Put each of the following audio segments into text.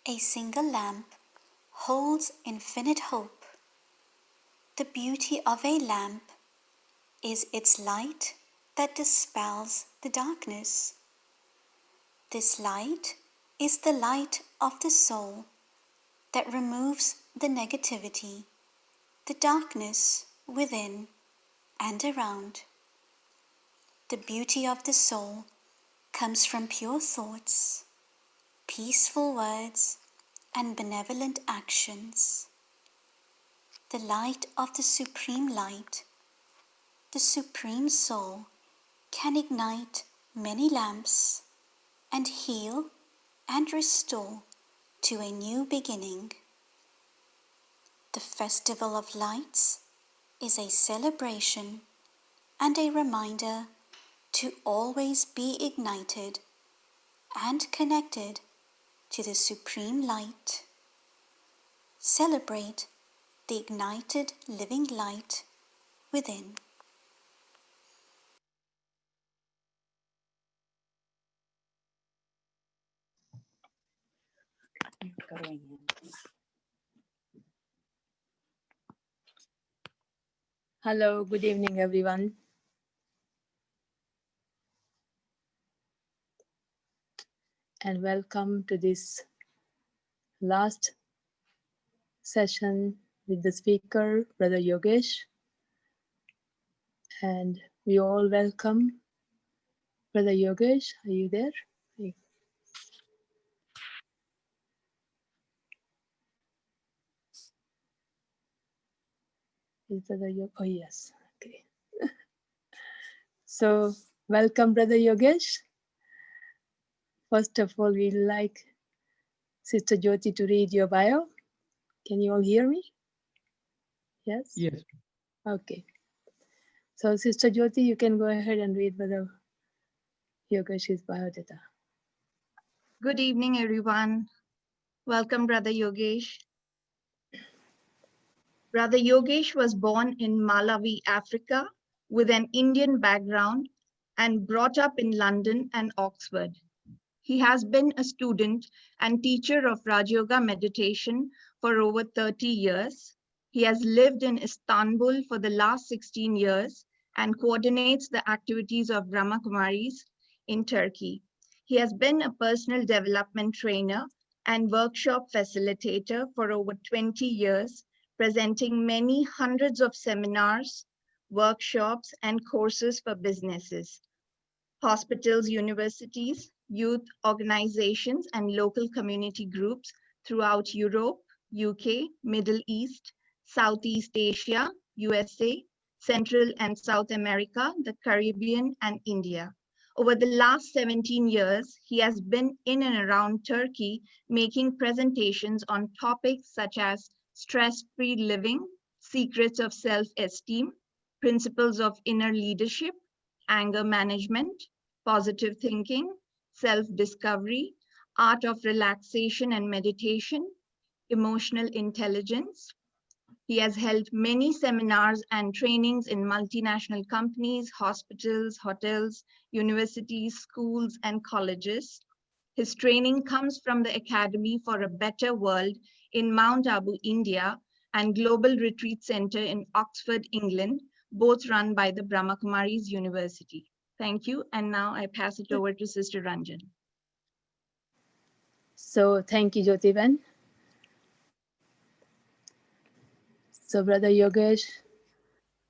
A single lamp holds infinite hope. The beauty of a lamp is its light that dispels the darkness. This light is the light of the soul that removes the negativity, the darkness within and around. The beauty of the soul comes from pure thoughts, peaceful words, and benevolent actions. The light of the Supreme Light, the Supreme Soul, can ignite many lamps and heal and restore to a new beginning. The Festival of Lights is a celebration and a reminder to always be ignited and connected to the Supreme Light. Celebrate the ignited living light within. Hello, good evening, everyone. And welcome to this last session with the speaker, Brother Yogesh. And we all welcome Brother Yogesh. Are you there? Is Brother Yogesh? Oh, yes. Okay. So, welcome, Brother Yogesh. First of all, we'd like Sister Jyoti to read your bio. Can you all hear me? Yes? Yes. Okay. So, Sister Jyoti, you can go ahead and read Brother Yogesh's biodata. Good evening, everyone. Welcome, Brother Yogesh. Brother Yogesh was born in Malawi, Africa, with an Indian background and brought up in London and Oxford. He has been a student and teacher of Raj Yoga meditation for over 30 years. He has lived in Istanbul for the last 16 years and coordinates the activities of Brahma Kumaris in Turkey. He has been a personal development trainer and workshop facilitator for over 20 years, presenting many hundreds of seminars, workshops, and courses for businesses, hospitals, universities, youth organizations, and local community groups throughout Europe, UK, Middle East, Southeast Asia, USA, Central and South America, the Caribbean, and India. Over the last 17 years, he has been in and around Turkey making presentations on topics such as stress-free living, secrets of self-esteem, principles of inner leadership, anger management, positive thinking, self-discovery, art of relaxation and meditation, emotional intelligence. He has held many seminars and trainings in multinational companies, hospitals, hotels, universities, schools, and colleges. His training comes from the Academy for a Better World in Mount Abu, India, and Global Retreat Center in Oxford, England, both run by the Brahma Kumaris University. Thank you. And now I pass it over to Sister Ranjan. So thank you, Jyotiben. So Brother Yogesh,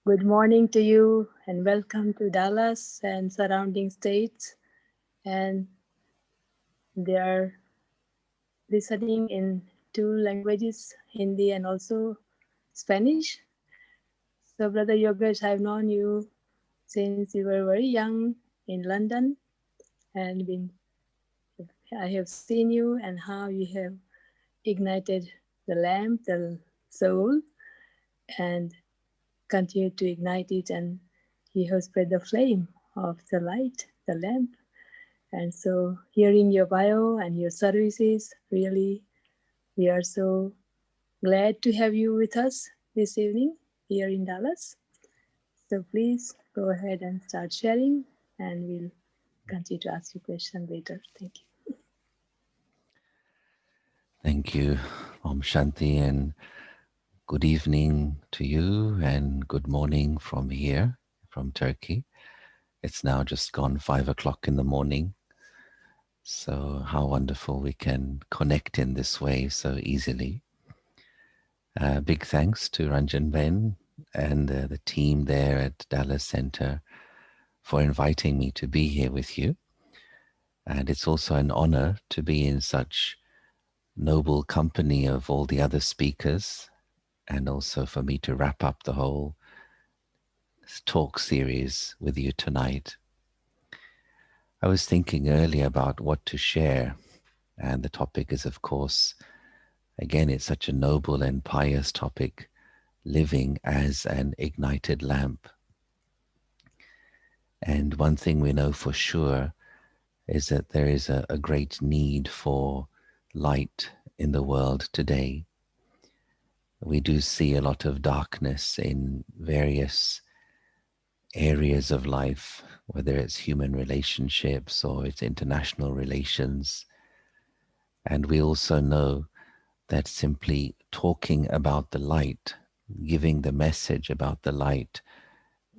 good morning to you and welcome to Dallas and surrounding states. And they are listening in 2 languages, Hindi and also Spanish. So Brother Yogesh, I've known you since you were very young in London, and I have seen you and how you have ignited the lamp, the soul, and continue to ignite it, and you have spread the flame of the light, the lamp. And so hearing your bio and your services, really, we are so glad to have you with us this evening here in Dallas. So please go ahead and start sharing, and we'll continue to ask you questions later. Thank you. Thank you, Om Shanti, and good evening to you, and good morning from here, from Turkey. It's now just gone 5 o'clock in the morning. So, how wonderful we can connect in this way so easily. Big thanks to Ranjan Ben and the team there at Dallas Center for inviting me to be here with you. And it's also an honor to be in such noble company of all the other speakers, and also for me to wrap up the whole talk series with you tonight. I was thinking earlier about what to share, and the topic is, of course, again, it's such a noble and pious topic, living as an ignited lamp. And one thing we know for sure is that there is a great need for light in the world today. We do see a lot of darkness in various areas of life, whether it's human relationships or it's international relations. And we also know that simply talking about the light, giving the message about the light,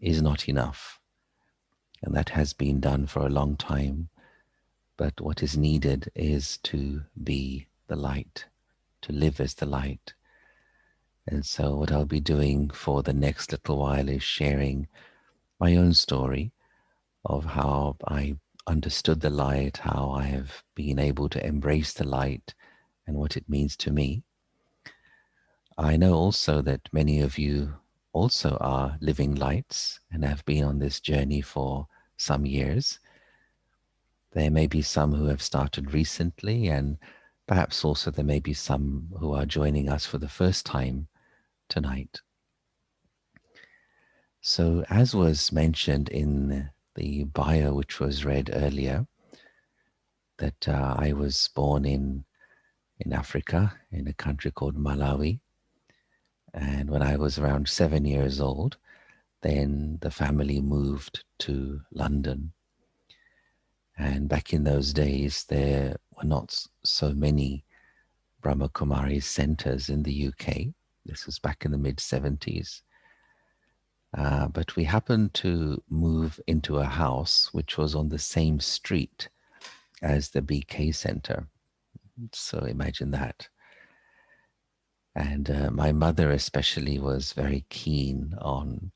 is not enough. And that has been done for a long time. But what is needed is to be the light, to live as the light. And so what I'll be doing for the next little while is sharing my own story of how I understood the light, how I have been able to embrace the light and what it means to me. I know also that many of you also are living lights and have been on this journey for some years. There may be some who have started recently, and perhaps also there may be some who are joining us for the first time tonight. So, as was mentioned in the bio which was read earlier, that I was born in Africa, in a country called Malawi. And when I was around 7 years old, then the family moved to London. And back in those days, there were not so many Brahma Kumaris centers in the UK. This was back in the mid-70s. But we happened to move into a house which was on the same street as the BK Center. So imagine that. And my mother especially was very keen on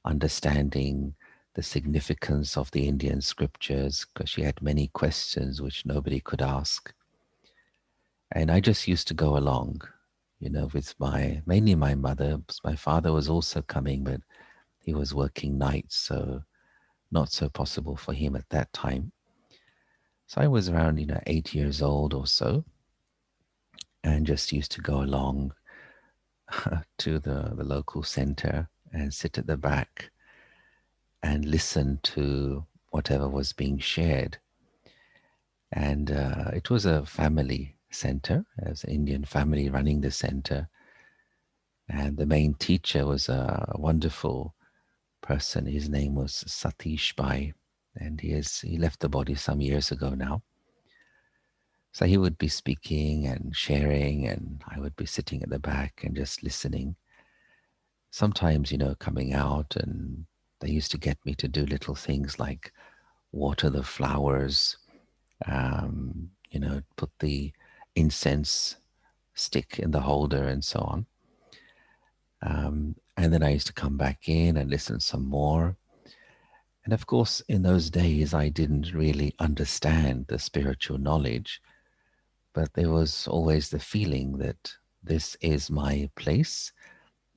understanding the significance of the Indian scriptures, because she had many questions which nobody could ask. And I just used to go along, with mainly my mother. My father was also coming, but he was working nights, so not so possible for him at that time. So I was around, 8 years old or so, and just used to go along to the local center and sit at the back and listen to whatever was being shared. And it was a family center, as an Indian family running the center. And the main teacher was a wonderful person. His name was Satish Bai, and he left the body some years ago now. So he would be speaking and sharing, and I would be sitting at the back and just listening. Sometimes, coming out, and they used to get me to do little things like water the flowers, put the incense stick in the holder and so on. And then I used to come back in and listen some more. And of course, in those days, I didn't really understand the spiritual knowledge, but there was always the feeling that this is my place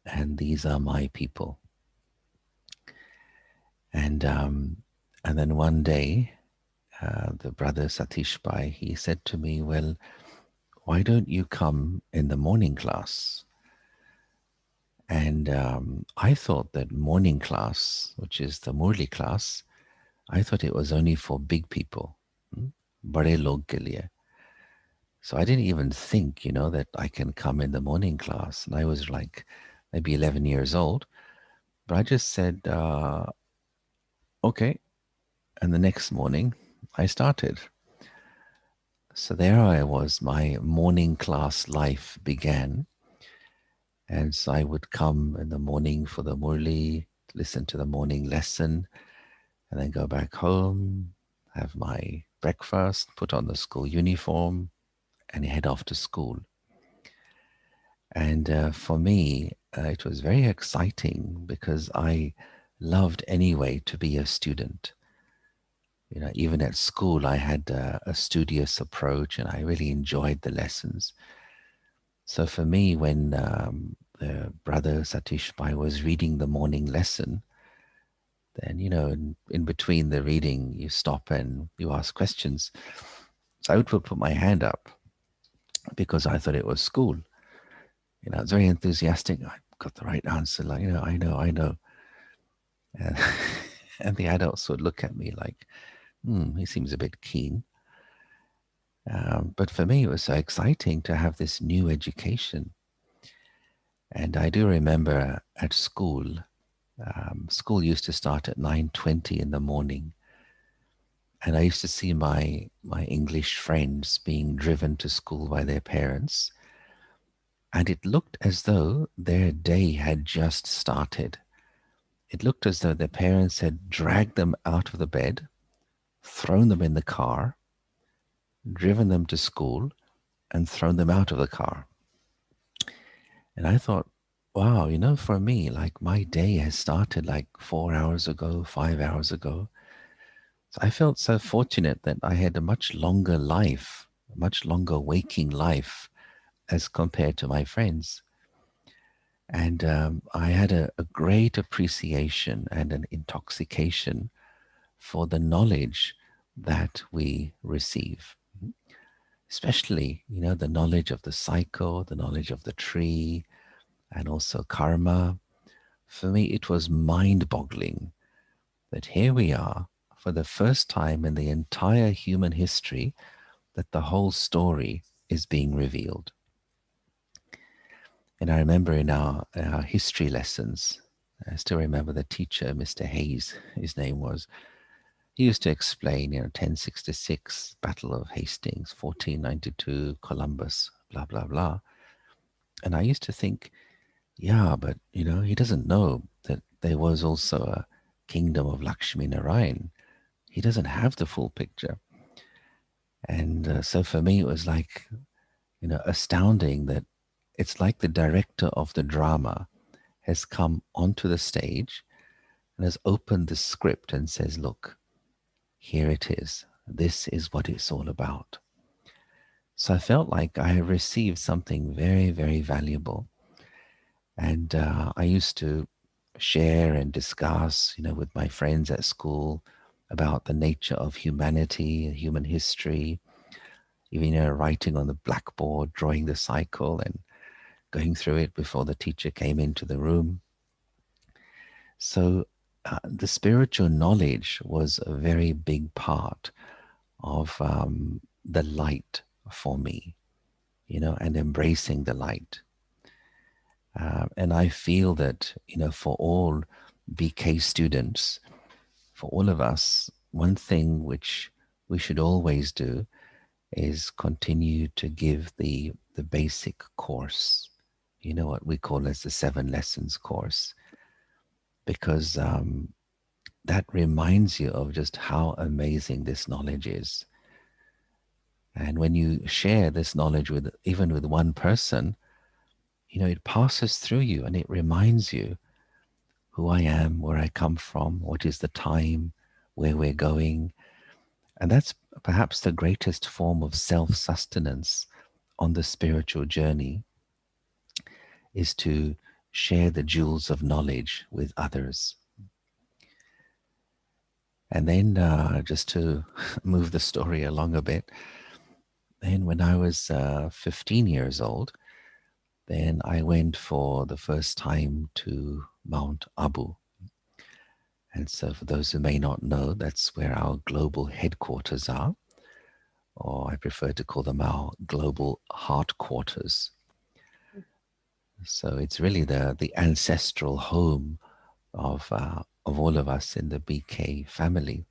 and these are my people. And then one day, the brother Satish Bai, he said to me, well, why don't you come in the morning class? And I thought that morning class, which is the Murli class, I thought it was only for big people, bade log ke liye. So I didn't even think, that I can come in the morning class. And I was like maybe 11 years old. But I just said, okay. And the next morning, I started. So there I was, my morning class life began. And so I would come in the morning for the murli, listen to the morning lesson, and then go back home, have my breakfast, put on the school uniform, and head off to school. And for me, it was very exciting because I loved anyway to be a student. You know, even at school, I had a studious approach, and I really enjoyed the lessons. So for me, when the brother Satish Bhai was reading the morning lesson, then, you know, in between the reading, you stop and you ask questions. So I would put my hand up because I thought it was school. You know, I was very enthusiastic. I got the right answer. Like, you know, I know. And, and the adults would look at me like, he seems a bit keen. But for me, it was so exciting to have this new education. And I do remember at school, school used to start at 9:20 in the morning. And I used to see my English friends being driven to school by their parents. And it looked as though their day had just started. It looked as though their parents had dragged them out of the bed, thrown them in the car, driven them to school, and thrown them out of the car. And I thought, wow, you know, for me, like my day has started like 4 hours ago, 5 hours ago. So I felt so fortunate that I had a much longer life, a much longer waking life as compared to my friends. And I had a great appreciation and an intoxication for the knowledge that we receive, especially, you know, the knowledge of the cycle, the knowledge of the tree, and also karma. For me, it was mind-boggling that here we are, for the first time in the entire human history, that the whole story is being revealed. And I remember in our history lessons, I still remember the teacher, Mr. Hayes, his name was, he used to explain, you know, 1066, Battle of Hastings, 1492, Columbus, blah, blah, blah. And I used to think, yeah, but, you know, he doesn't know that there was also a kingdom of Lakshmi Narayan. He doesn't have the full picture. And so for me, it was like, you know, astounding that it's like the director of the drama has come onto the stage and has opened the script and says, look, here it is. This is what it's all about. So I felt like I had received something very, very valuable. And I used to share and discuss, you know, with my friends at school about the nature of humanity, human history, even, you know, writing on the blackboard, drawing the cycle and going through it before the teacher came into the room. So the spiritual knowledge was a very big part of the light for me, you know, and embracing the light. And I feel that, you know, for all BK students, for all of us, one thing which we should always do is continue to give the basic course, you know, what we call as the 7 lessons course, because that reminds you of just how amazing this knowledge is. And when you share this knowledge with even with one person, you know, it passes through you and it reminds you who I am, where I come from, what is the time, where we're going. And that's perhaps the greatest form of self-sustenance on the spiritual journey, is to share the jewels of knowledge with others. And then just to move the story along a bit, then when I was 15 years old, then I went for the first time to Mount Abu. And so for those who may not know, that's where our global headquarters are, or I prefer to call them our global heart quarters. So it's really the ancestral home of all of us in the BK family.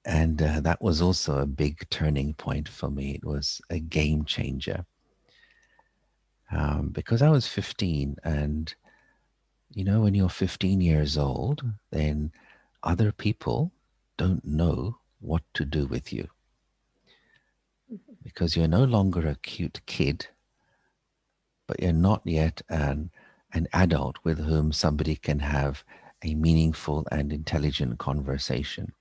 And that was also a big turning point for me. It was a game changer. Because I was 15, and you know, when you're 15 years old, then other people don't know what to do with you, because you're no longer a cute kid, but you're not yet an adult with whom somebody can have a meaningful and intelligent conversation.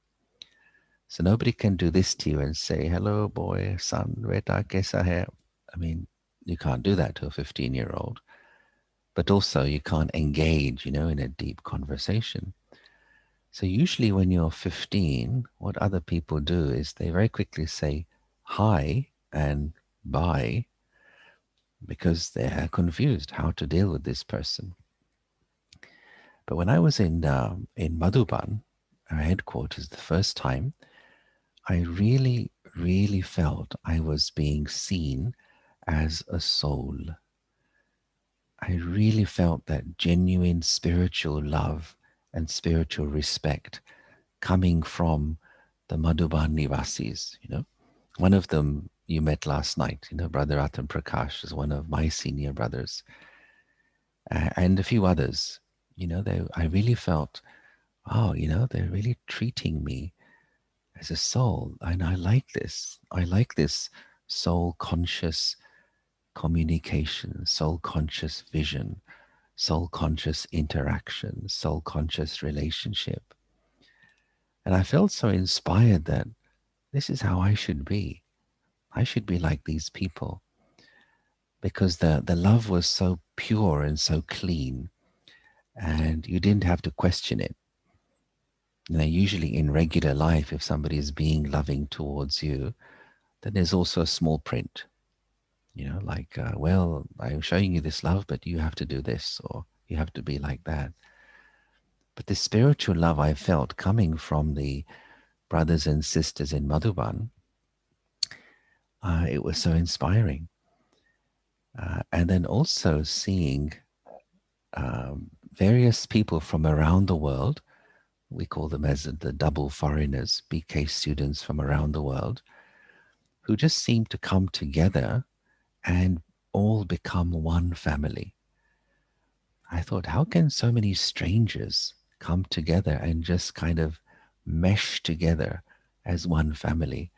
So nobody can do this to you and say, hello, boy, son, beta, kaisa hai? I mean, you can't do that to a 15-year-old. But also you can't engage, you know, in a deep conversation. So usually when you're 15, what other people do is they very quickly say hi and bye, because they're confused how to deal with this person. But when I was in Madhuban, our headquarters, the first time, I really, really felt I was being seen as a soul. I really felt that genuine spiritual love and spiritual respect coming from the Madhuban Nivasis, you know. One of them you met last night, you know, Brother Ratan Prakash is one of my senior brothers, and a few others. You know, I really felt, oh, you know, they're really treating me as a soul, and I like this. I like this soul conscious communication, soul conscious vision, soul conscious interaction, soul conscious relationship. And I felt so inspired that this is how I should be. I should be like these people, because the love was so pure and so clean, and you didn't have to question it. You know, usually in regular life, if somebody is being loving towards you, then there's also a small print, you know, like, well, I'm showing you this love, but you have to do this, or you have to be like that. But the spiritual love I felt coming from the brothers and sisters in Madhuban, it was so inspiring. And then also seeing various people from around the world, we call them as the double foreigners, BK students from around the world, who just seem to come together and all become one family. I thought, how can so many strangers come together and just kind of mesh together as one family?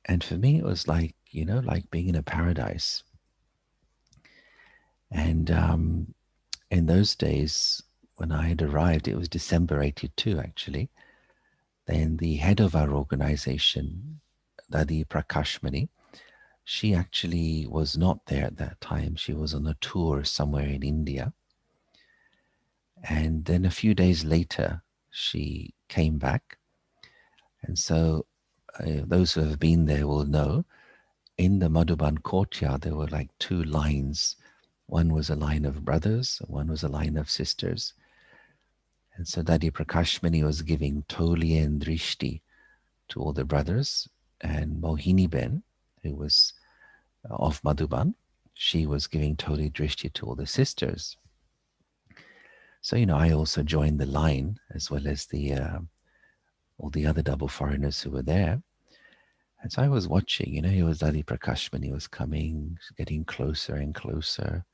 And for me, it was like, you know, like being in a paradise. And in those days, when I had arrived, it was December 82, actually. Then the head of our organization, Dadi Prakashmani, she actually was not there at that time. She was on a tour somewhere in India. And then a few days later, she came back. And so those who have been there will know, in the Madhuban courtyard, there were like two lines. One was a line of brothers, one was a line of sisters. And so Dadi Prakashmani was giving Toli and Drishti to all the brothers, and Mohini Ben, who was of Madhuban, she was giving Toli Drishti to all the sisters. So, you know, I also joined the line, as well as the all the other double foreigners who were there. And so I was watching, you know, he was Dadi Prakashman, he was coming, getting closer and closer.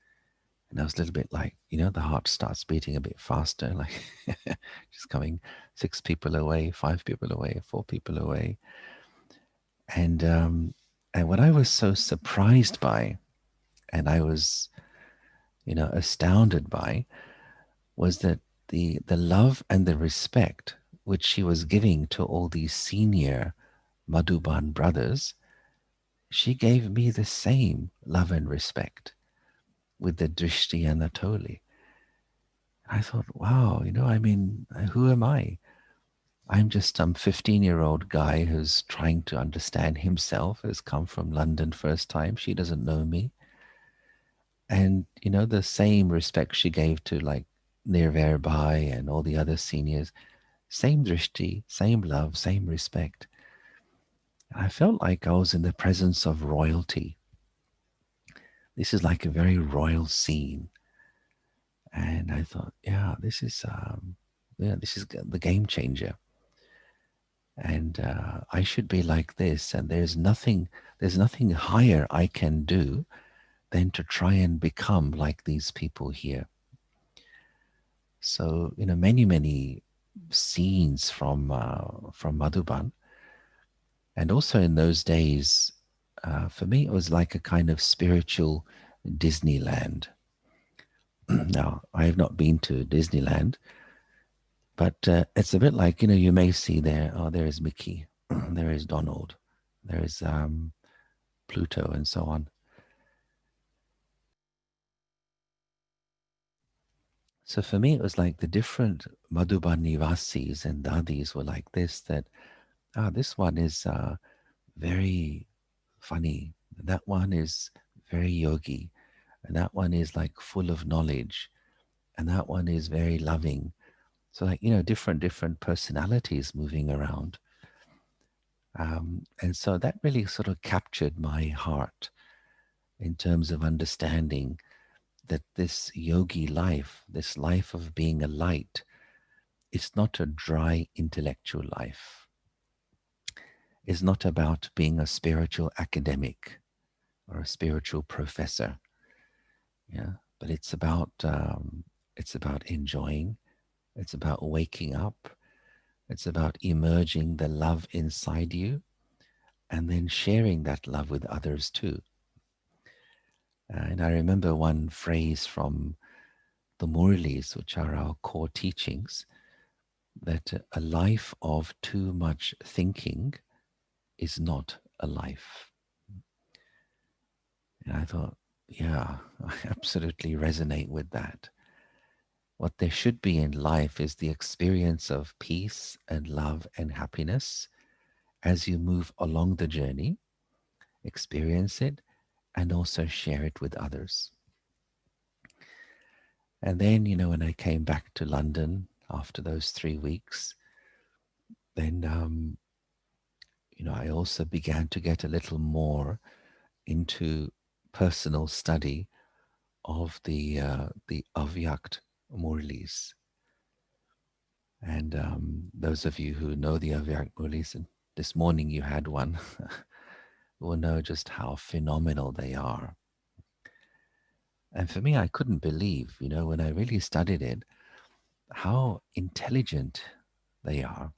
And I was a little bit like, you know, the heart starts beating a bit faster, like just coming 6 people away, 5 people away, 4 people away. And what I was so surprised by, and I was, you know, astounded by, was that the love and the respect which she was giving to all these senior Madhuban brothers, she gave me the same love and respect with the Drishti and the Toli. I thought, wow, you know, I mean, who am I? I'm just some 15-year-old guy who's trying to understand himself, has come from London first time. She doesn't know me. And, you know, the same respect she gave to like Nirvair Bhai and all the other seniors, same drishti, same love, same respect. And I felt like I was in the presence of royalty. This is like a very royal scene. And I thought, yeah, this is the game changer. and I should be like this, and there's nothing higher I can do than to try and become like these people here. So, many scenes from Madhuban, and also in those days, for me, it was like a kind of spiritual Disneyland. Now, I have not been to Disneyland, but it's a bit like, you may see there, oh, there is Mickey, there is Donald, there is Pluto, and so on. So for me, it was like the different Madhuban Nivasis and Dadis were like this, that, this one is very funny, that one is very yogi, and that one is like full of knowledge, and that one is very loving. So like, different personalities moving around. And so that really sort of captured my heart in terms of understanding that this yogi life, this life of being a light, it's not a dry intellectual life. It's not about being a spiritual academic or a spiritual professor. Yeah, but it's about enjoying. It's about waking up. It's about emerging the love inside you, and then sharing that love with others too. And I remember one phrase from the Murlis, which are our core teachings, that a life of too much thinking is not a life. And I thought, yeah, I absolutely resonate with that. What there should be in life is the experience of peace and love and happiness as you move along the journey, experience it, and also share it with others. And then, when I came back to London after those 3 weeks, then, I also began to get a little more into personal study of the Avyakt Murlis. And those of you who know the Avyakt Murlis, and this morning you had one, will know just how phenomenal they are. And for me, I couldn't believe, when I really studied it, how intelligent they are.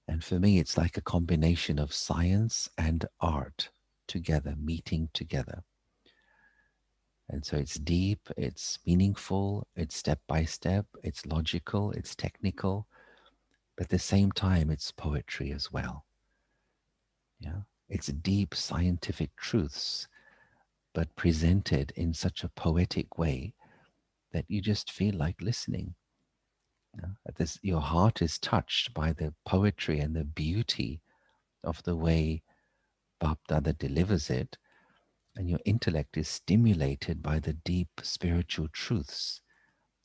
And for me, it's like a combination of science and art together, meeting together. And so it's deep, it's meaningful, it's step by step, it's logical, it's technical, but at the same time, it's poetry as well. Yeah, it's deep scientific truths, but presented in such a poetic way that you just feel like listening. Your heart is touched by the poetry and the beauty of the way Bap Dada delivers it, and your intellect is stimulated by the deep spiritual truths,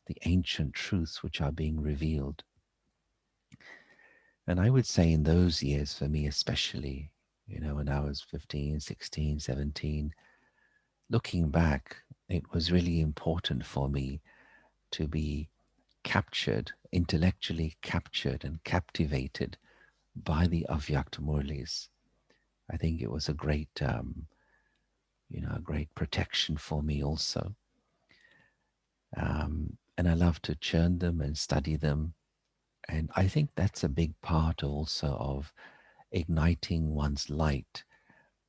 the ancient truths which are being revealed. And I would say in those years, for me especially, when I was 15, 16, 17, looking back, it was really important for me to be captured, intellectually captured and captivated by the Avyakt Murlis. I think it was a great, a great protection for me also. And I love to churn them and study them. And I think that's a big part also of igniting one's light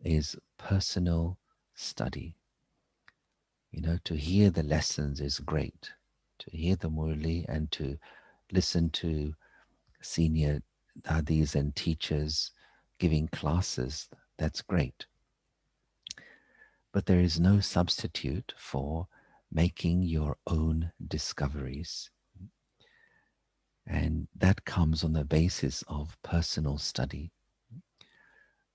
is personal study. To hear the lessons is great. To hear the Murli and to listen to senior dadis and teachers giving classes, that's great. But there is no substitute for making your own discoveries. And that comes on the basis of personal study.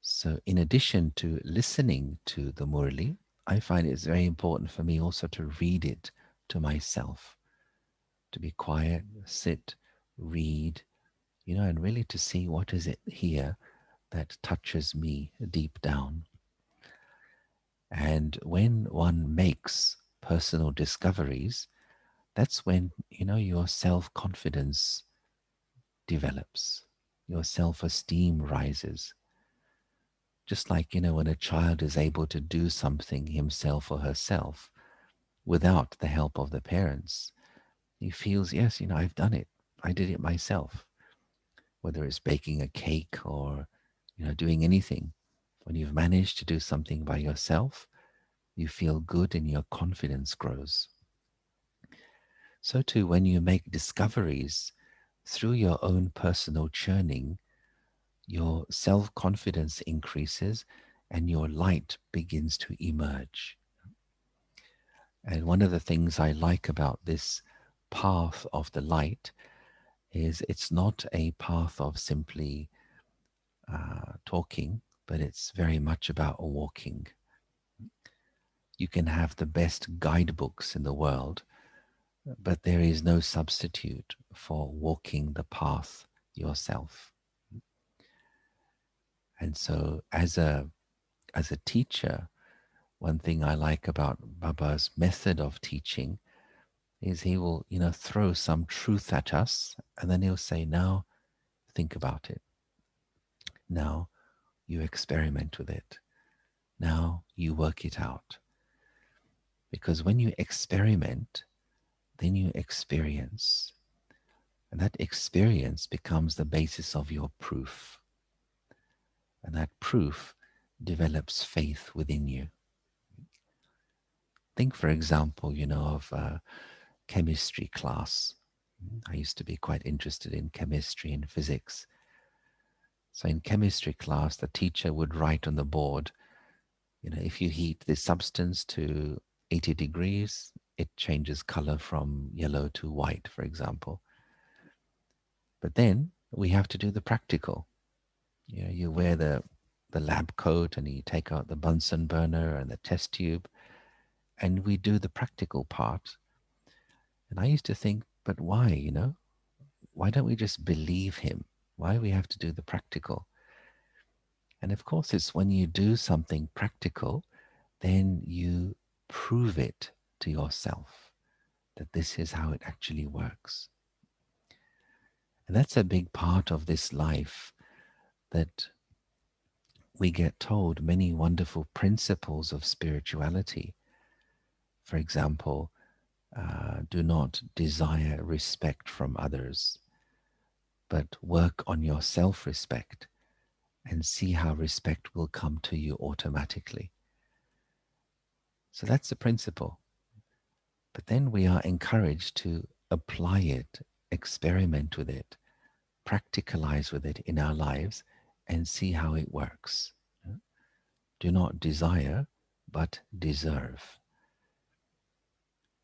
So in addition to listening to the Murli, I find it's very important for me also to read it to myself, to be quiet, sit, read, and really to see what is it here that touches me deep down. And when one makes personal discoveries, that's when, your self-confidence develops. your self-esteem rises. Just like, when a child is able to do something himself or herself without the help of the parents, he feels, yes, I've done it. I did it myself. Whether it's baking a cake or, doing anything. When you've managed to do something by yourself, you feel good and your confidence grows. So too, when you make discoveries through your own personal churning, your self-confidence increases and your light begins to emerge. And one of the things I like about this path of the light is it's not a path of simply talking, but it's very much about walking. You can have the best guidebooks in the world, but there is no substitute for walking the path yourself. And so as a teacher, one thing I like about Baba's method of teaching is he will, throw some truth at us, and then he'll say, now think about it. Now you experiment with it. Now you work it out. Because when you experiment, then you experience. And that experience becomes the basis of your proof. And that proof develops faith within you. Think, for example, of chemistry class. I used to be quite interested in chemistry and physics. So in chemistry class, the teacher would write on the board, if you heat this substance to 80 degrees, it changes color from yellow to white, for example. But then we have to do the practical. You wear the lab coat and you take out the Bunsen burner and the test tube, and we do the practical part. And I used to think, but why, Why don't we just believe him? Why do we have to do the practical? And of course, it's when you do something practical, then you prove it to yourself that this is how it actually works. And that's a big part of this life, that we get told many wonderful principles of spirituality. For example, do not desire respect from others, but work on your self-respect and see how respect will come to you automatically. So that's the principle. But then we are encouraged to apply it, experiment with it, practicalize with it in our lives and see how it works. Do not desire, but deserve.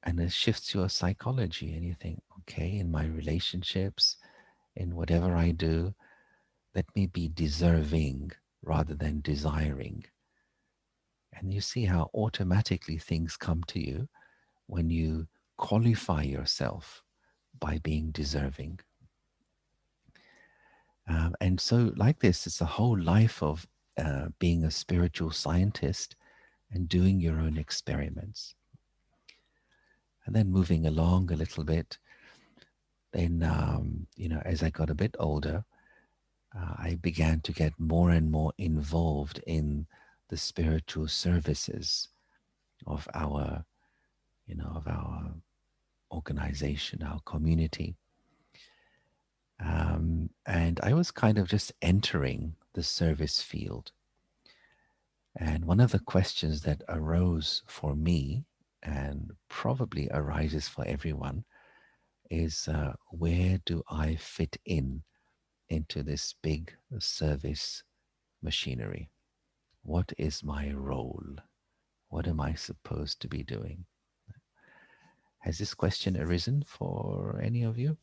And it shifts your psychology and you think, okay, in my relationships, in whatever I do, let me be deserving rather than desiring. And you see how automatically things come to you when you qualify yourself by being deserving. And so like this, it's a whole life of being a spiritual scientist and doing your own experiments. And then moving along a little bit, then, as I got a bit older, I began to get more and more involved in the spiritual services of our, of our organization, our community. And I was kind of just entering the service field. And one of the questions that arose for me, and probably arises for everyone, is where do I fit into this big service machinery? What is my role? What am I supposed to be doing? Has this question arisen for any of you?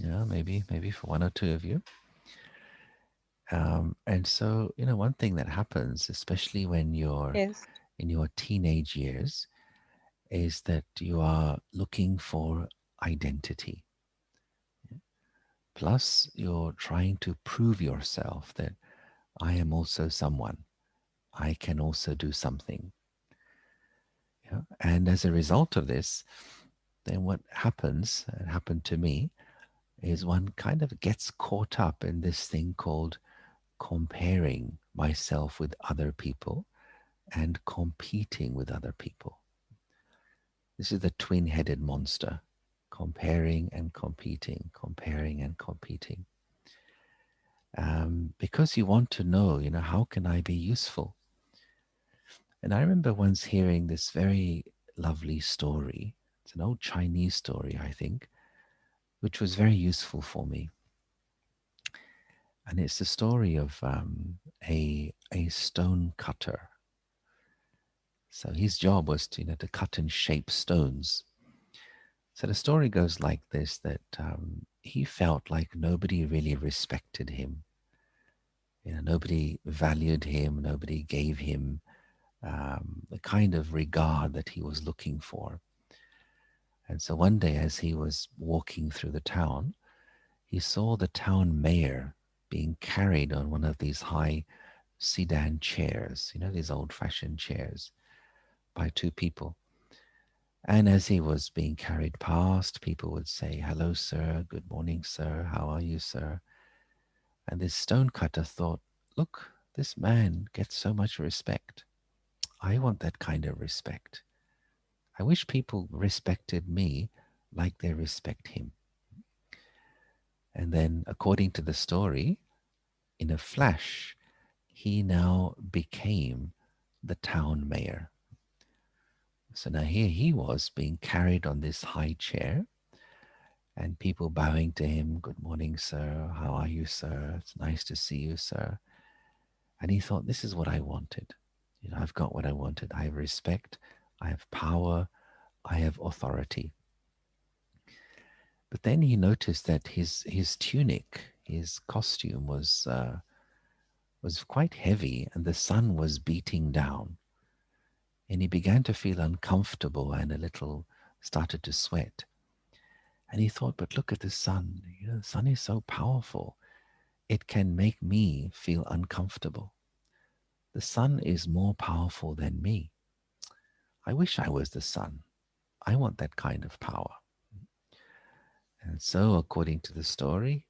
Yeah, maybe for one or two of you. And so, one thing that happens, especially when you're Yes. in your teenage years, is that you are looking for identity. Plus, you're trying to prove yourself that I am also someone. I can also do something. And as a result of this, then what happens, it happened to me, is one kind of gets caught up in this thing called comparing myself with other people and competing with other people. This is the twin-headed monster, comparing and competing, comparing and competing. Because you want to know, how can I be useful? And I remember once hearing this very lovely story. It's an old Chinese story, I think, which was very useful for me. And it's the story of a stone cutter. So his job was to cut and shape stones. So the story goes like this, that he felt like nobody really respected him. Nobody valued him, nobody gave him the kind of regard that he was looking for. And so one day as he was walking through the town, he saw the town mayor being carried on one of these high sedan chairs, these old-fashioned chairs, by two people. And as he was being carried past, people would say, "Hello, sir. Good morning, sir. How are you, sir?" And this stonecutter thought, look, this man gets so much respect. I want that kind of respect. I wish people respected me like they respect him. And then, according to the story, in a flash, he now became the town mayor. So now here he was being carried on this high chair, and people bowing to him, "Good morning, sir. How are you, sir? It's nice to see you, sir." And he thought, this is what I wanted. I've got what I wanted. I have respect, I have power, I have authority. But then he noticed that his tunic, his costume was quite heavy, and the sun was beating down. And he began to feel uncomfortable and a little started to sweat. And he thought, but look at the sun. The sun is so powerful. It can make me feel uncomfortable. The sun is more powerful than me. I wish I was the sun. I want that kind of power. And so, according to the story,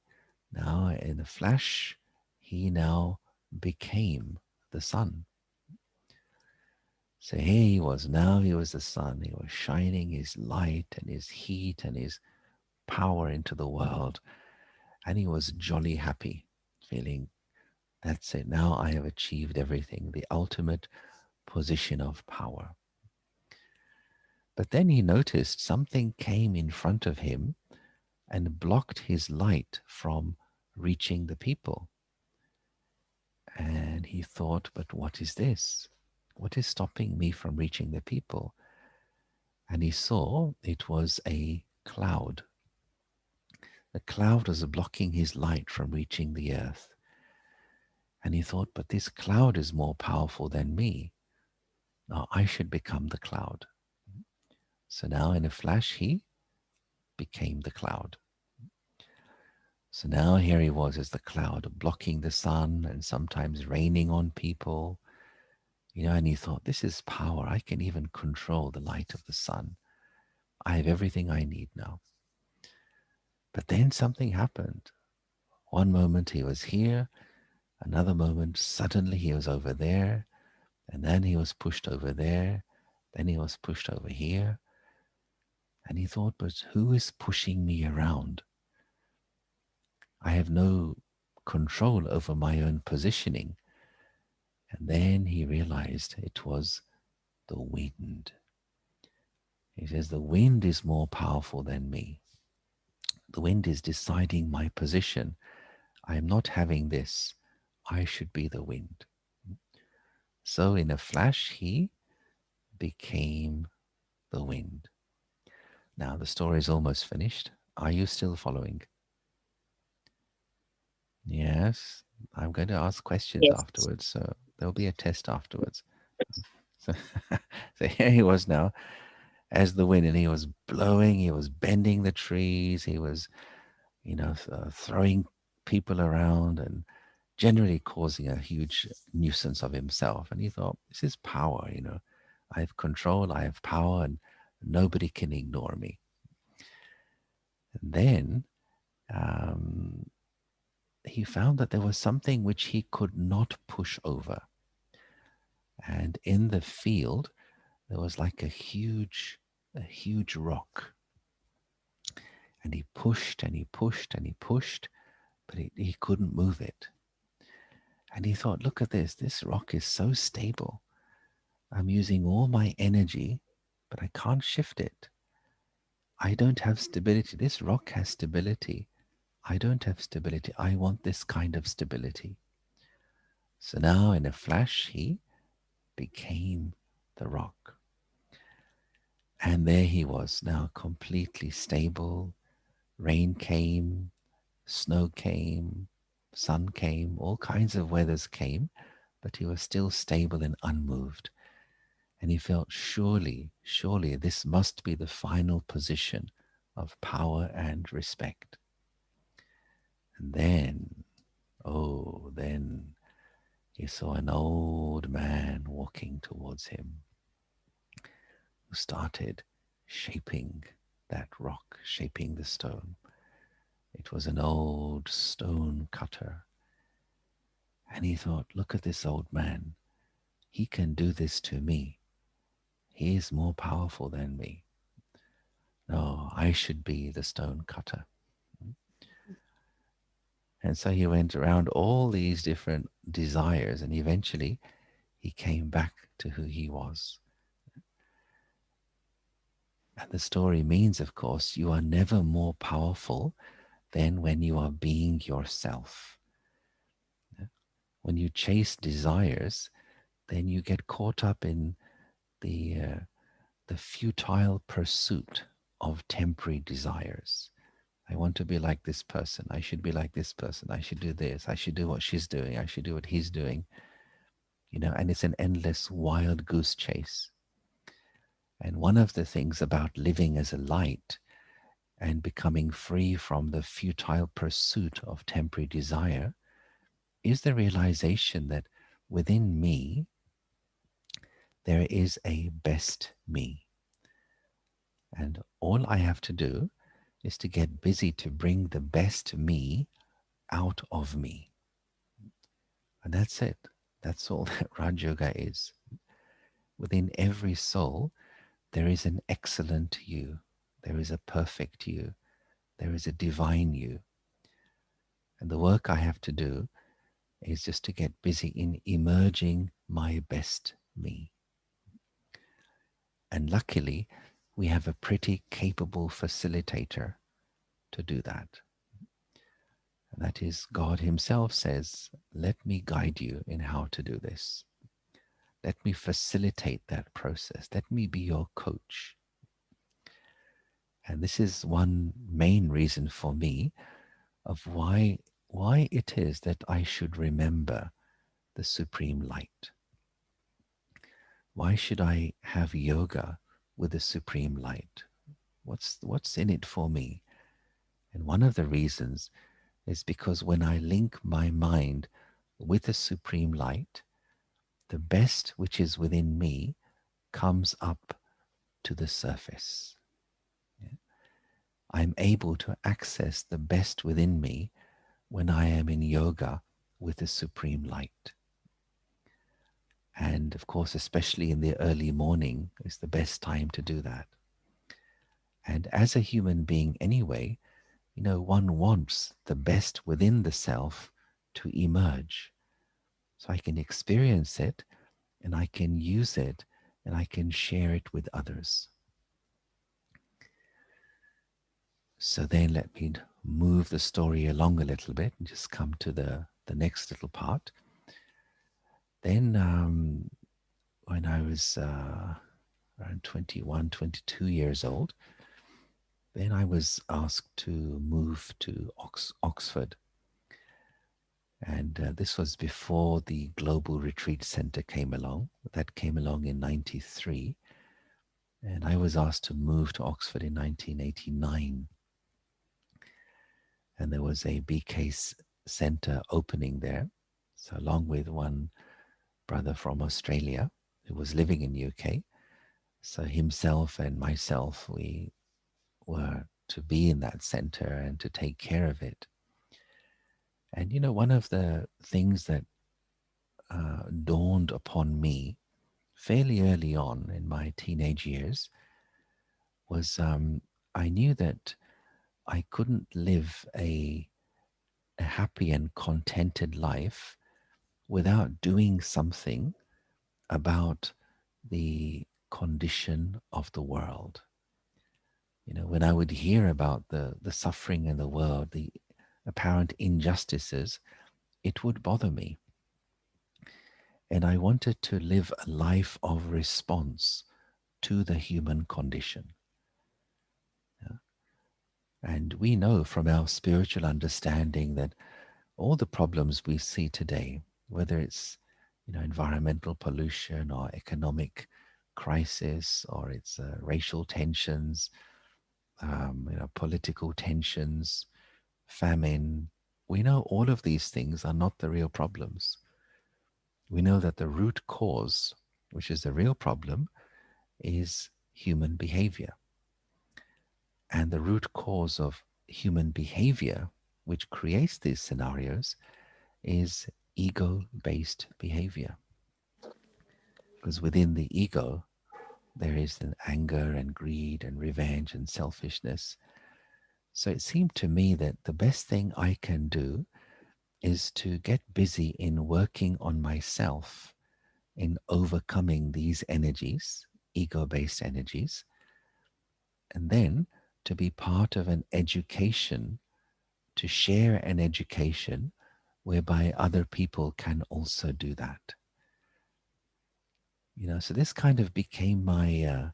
now in a flash, he now became the sun. So here he was, now he was the sun. He was shining his light and his heat and his power into the world. And he was jolly happy, feeling, that's it, now I have achieved everything, the ultimate position of power. But then he noticed something came in front of him and blocked his light from reaching the people. And he thought, but what is this? What is stopping me from reaching the people? And he saw it was a cloud. The cloud was blocking his light from reaching the earth. And he thought, but this cloud is more powerful than me. Now I should become the cloud. So now in a flash, he became the cloud. So now here he was as the cloud, blocking the sun and sometimes raining on people. And he thought, this is power. I can even control the light of the sun. I have everything I need now. But then something happened. One moment he was here, another moment suddenly he was over there, and then he was pushed over there, then he was pushed over here. And he thought, but who is pushing me around? I have no control over my own positioning. And then he realized it was the wind. He says, the wind is more powerful than me. The wind is deciding my position. I am not having this. I should be the wind. So in a flash, he became the wind. Now the story is almost finished. Are you still following? Yes, I'm going to ask questions Yes. afterwards. So there'll be a test afterwards. So, so here he was now as the wind, and he was blowing, he was bending the trees, he was, throwing people around and generally causing a huge nuisance of himself. And he thought, this is power, I have control, I have power, and nobody can ignore me. And then he found that there was something which he could not push over. And in the field, there was like a huge rock. And he pushed and he pushed and he pushed, but he couldn't move it. And he thought, look at this rock is so stable. I'm using all my energy, but I can't shift it. I don't have stability. This rock has stability. I don't have stability. I want this kind of stability. So now in a flash, he became the rock. And there he was now, completely stable. Rain came, snow came, sun came, all kinds of weathers came, but he was still stable and unmoved. And he felt, surely this must be the final position of power and respect. And then, then he saw an old man walking towards him who started shaping that rock, shaping the stone. It was an old stone cutter. And he thought, look at this old man. He can do this to me. He is more powerful than me. No, I should be the stone cutter. And so he went around all these different desires, and eventually he came back to who he was. And the story means, of course, you are never more powerful than when you are being yourself. When you chase desires, then you get caught up in the futile pursuit of temporary desires. I want to be like this person. I should be like this person. I should do this. I should do what she's doing. I should do what he's doing. And it's an endless wild goose chase. And one of the things about living as a light and becoming free from the futile pursuit of temporary desire is the realization that within me, there is a best me. And all I have to do is to get busy to bring the best me out of me. And that's it. That's all that Raj Yoga is. Within every soul, there is an excellent you. There is a perfect you. There is a divine you. And the work I have to do is just to get busy in emerging my best me. And luckily, we have a pretty capable facilitator to do that. And that is, God himself says, let me guide you in how to do this. Let me facilitate that process. Let me be your coach. And this is one main reason for me of why it is that I should remember the Supreme Light. Why should I have yoga with the Supreme Light? What's in it for me? And one of the reasons is because when I link my mind with the Supreme Light, the best which is within me comes up to the surface. I'm able to access the best within me when I am in yoga with the Supreme Light. And of course, especially in the early morning is the best time to do that. And as a human being anyway, one wants the best within the self to emerge. So I can experience it, and I can use it, and I can share it with others. So then let me move the story along a little bit and just come to the next little part. Then when I was around 21, 22 years old, then I was asked to move to Oxford. And this was before the Global Retreat Center came along. That came along in 93. And I was asked to move to Oxford in 1989. And there was a BK Center opening there. So along with one brother from Australia who was living in UK. So himself and myself, we were to be in that center and to take care of it. And one of the things that dawned upon me fairly early on in my teenage years was I knew that I couldn't live a happy and contented life without doing something about the condition of the world. When I would hear about the suffering in the world, the apparent injustices, it would bother me. And I wanted to live a life of response to the human condition. Yeah. And we know from our spiritual understanding that all the problems we see today, whether it's environmental pollution or economic crisis, or it's racial tensions, political tensions, famine, we know all of these things are not the real problems. We know that the root cause, which is the real problem, is human behavior. And the root cause of human behavior, which creates these scenarios, is ego-based behavior. Because within the ego, there is an anger and greed and revenge and selfishness. So it seemed to me that the best thing I can do is to get busy in working on myself, in overcoming these energies, ego-based energies, and then to be part of an education, to share an education whereby other people can also do that. So this kind of became my,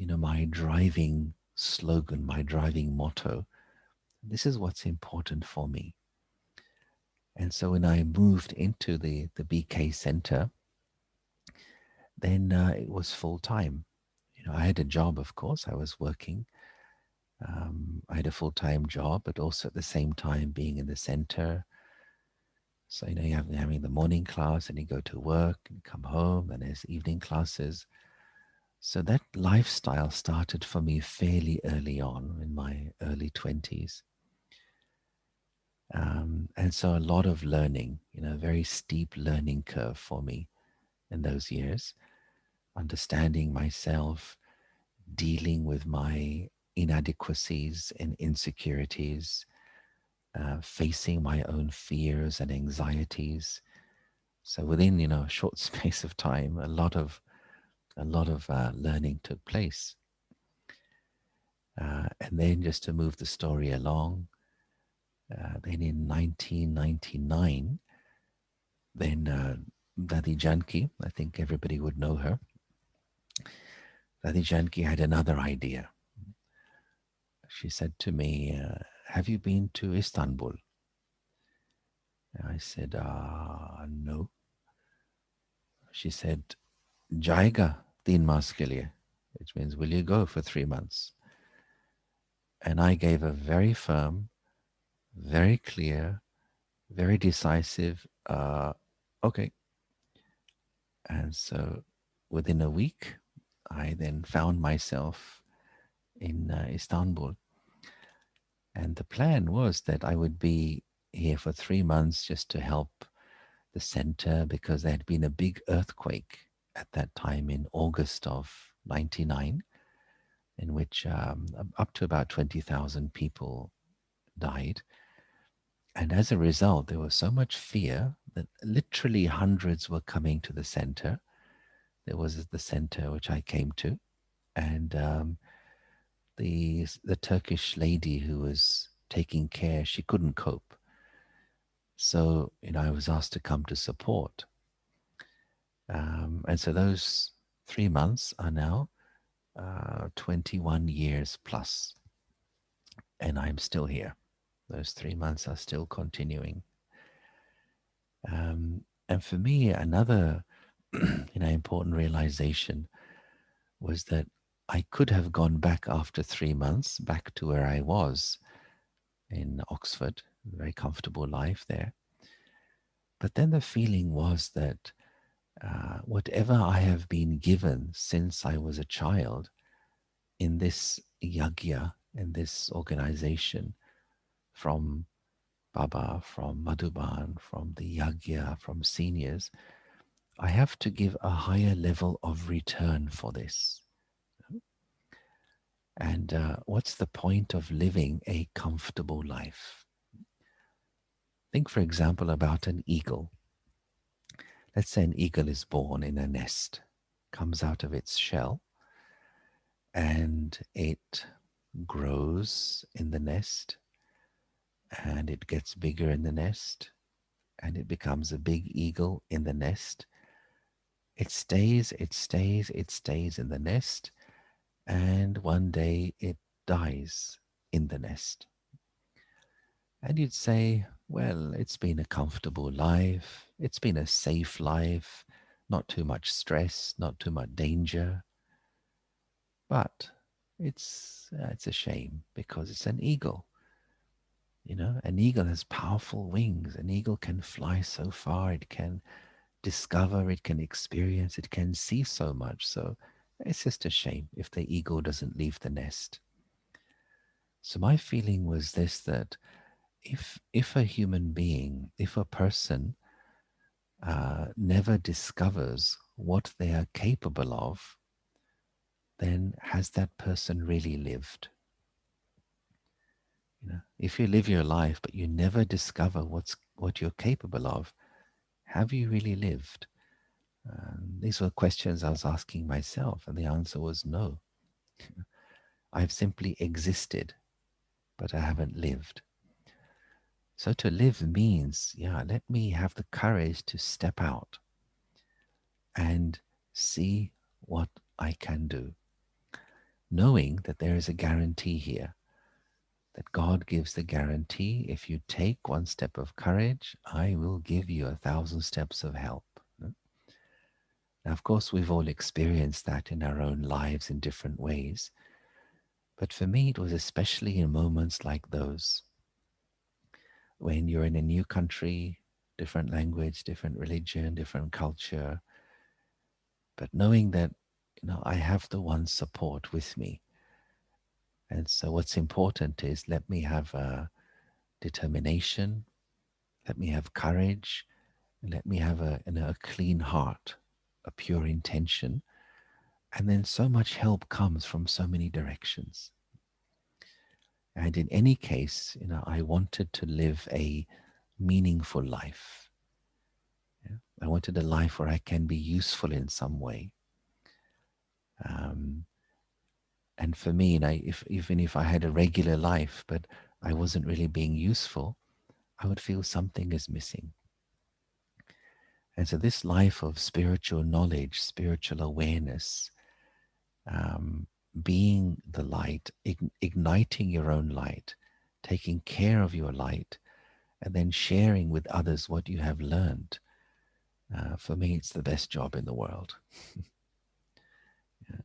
my driving slogan, my driving motto. This is what's important for me. And so when I moved into the BK Center, then it was full time. I had a job, of course. I was working. I had a full-time job, but also at the same time being in the center. So, you have having the morning class and you go to work and come home, and there's evening classes. So that lifestyle started for me fairly early on in my early 20s. And so a lot of learning, very steep learning curve for me in those years, understanding myself, dealing with my inadequacies and insecurities, facing my own fears and anxieties. So within a short space of time, a lot of learning took place. And then just to move the story along, then in 1999, then Dadi Janki, I think everybody would know her. Dadi Janki had another idea. She said to me, have you been to Istanbul? And I said, no. She said, Jaiga 3 months ke liye, which means, will you go for 3 months? And I gave a very firm, very clear, very decisive, okay. And so within a week, I then found myself in Istanbul. And the plan was that I would be here for 3 months just to help the center, because there had been a big earthquake at that time in August of 99, in which up to about 20,000 people died. And as a result, there was so much fear that literally hundreds were coming to the center. There was the center which I came to, and the Turkish lady who was taking care, she couldn't cope. So, I was asked to come to support. And so those 3 months are now 21 years plus. And I'm still here. Those 3 months are still continuing. And for me, another important realization was that I could have gone back after 3 months, back to where I was in Oxford, a very comfortable life there. But then the feeling was that whatever I have been given since I was a child in this yagya, in this organization, from Baba, from Madhuban, from the Yagya, from seniors, I have to give a higher level of return for this. And what's the point of living a comfortable life? Think, for example, about an eagle. Let's say an eagle is born in a nest, comes out of its shell, and it grows in the nest, and it gets bigger in the nest, and it becomes a big eagle in the nest. It stays in the nest, and one day it dies in the nest. And you'd say, well, it's been a comfortable life, it's been a safe life, not too much stress, not too much danger. But it's a shame because it's an eagle. You know, an eagle has powerful wings. An eagle can fly so far, it can discover, it can experience, it can see so much. So it's just a shame if the eagle doesn't leave the nest. So my feeling was this, that if a human being, if a person never discovers what they are capable of, then has that person really lived? You know, if you live your life but you never discover what you're capable of, have you really lived? These were questions I was asking myself, and the answer was no. I've simply existed, but I haven't lived. So to live means, let me have the courage to step out and see what I can do, knowing that there is a guarantee here, that God gives the guarantee, if you take one step of courage, I will give you 1,000 steps of help. Now, of course, we've all experienced that in our own lives in different ways. But for me, it was especially in moments like those, when you're in a new country, different language, different religion, different culture, but knowing that, I have the one support with me. And so what's important is, let me have determination, let me have courage, and let me have a clean heart, a pure intention. And then so much help comes from so many directions. And in any case, I wanted to live a meaningful life. I wanted a life where I can be useful in some way. And for me, even if I had a regular life, but I wasn't really being useful, I would feel something is missing. And so this life of spiritual knowledge, spiritual awareness, being the light, igniting your own light, taking care of your light, and then sharing with others what you have learned. For me, it's the best job in the world. Yeah.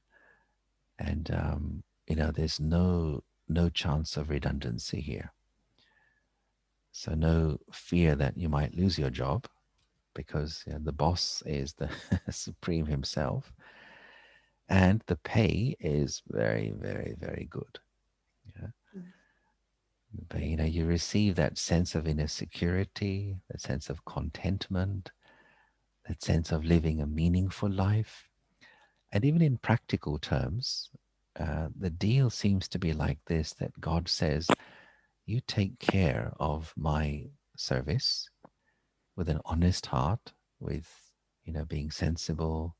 And there's no chance of redundancy here. So no fear that you might lose your job, because the boss is the Supreme himself, and the pay is very, very, very good. Yeah. But you receive that sense of inner security, that sense of contentment, that sense of living a meaningful life. And even in practical terms, the deal seems to be like this, that God says, you take care of my service with an honest heart, with being sensible,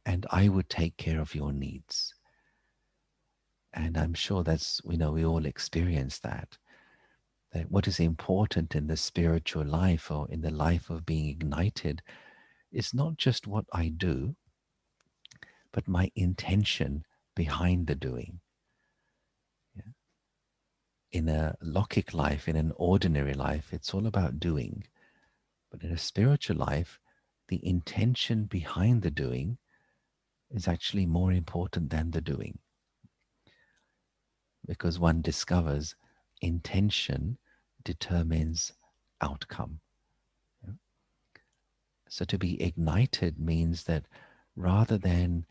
and I would take care of your needs. And I'm sure that's, we all experience that what is important in the spiritual life, or in the life of being ignited, is not just what I do, but my intention behind the doing. Yeah. In a Lokik life, in an ordinary life, it's all about doing. But in a spiritual life, the intention behind the doing is actually more important than the doing. Because one discovers intention determines outcome. Yeah. So to be ignited means that rather than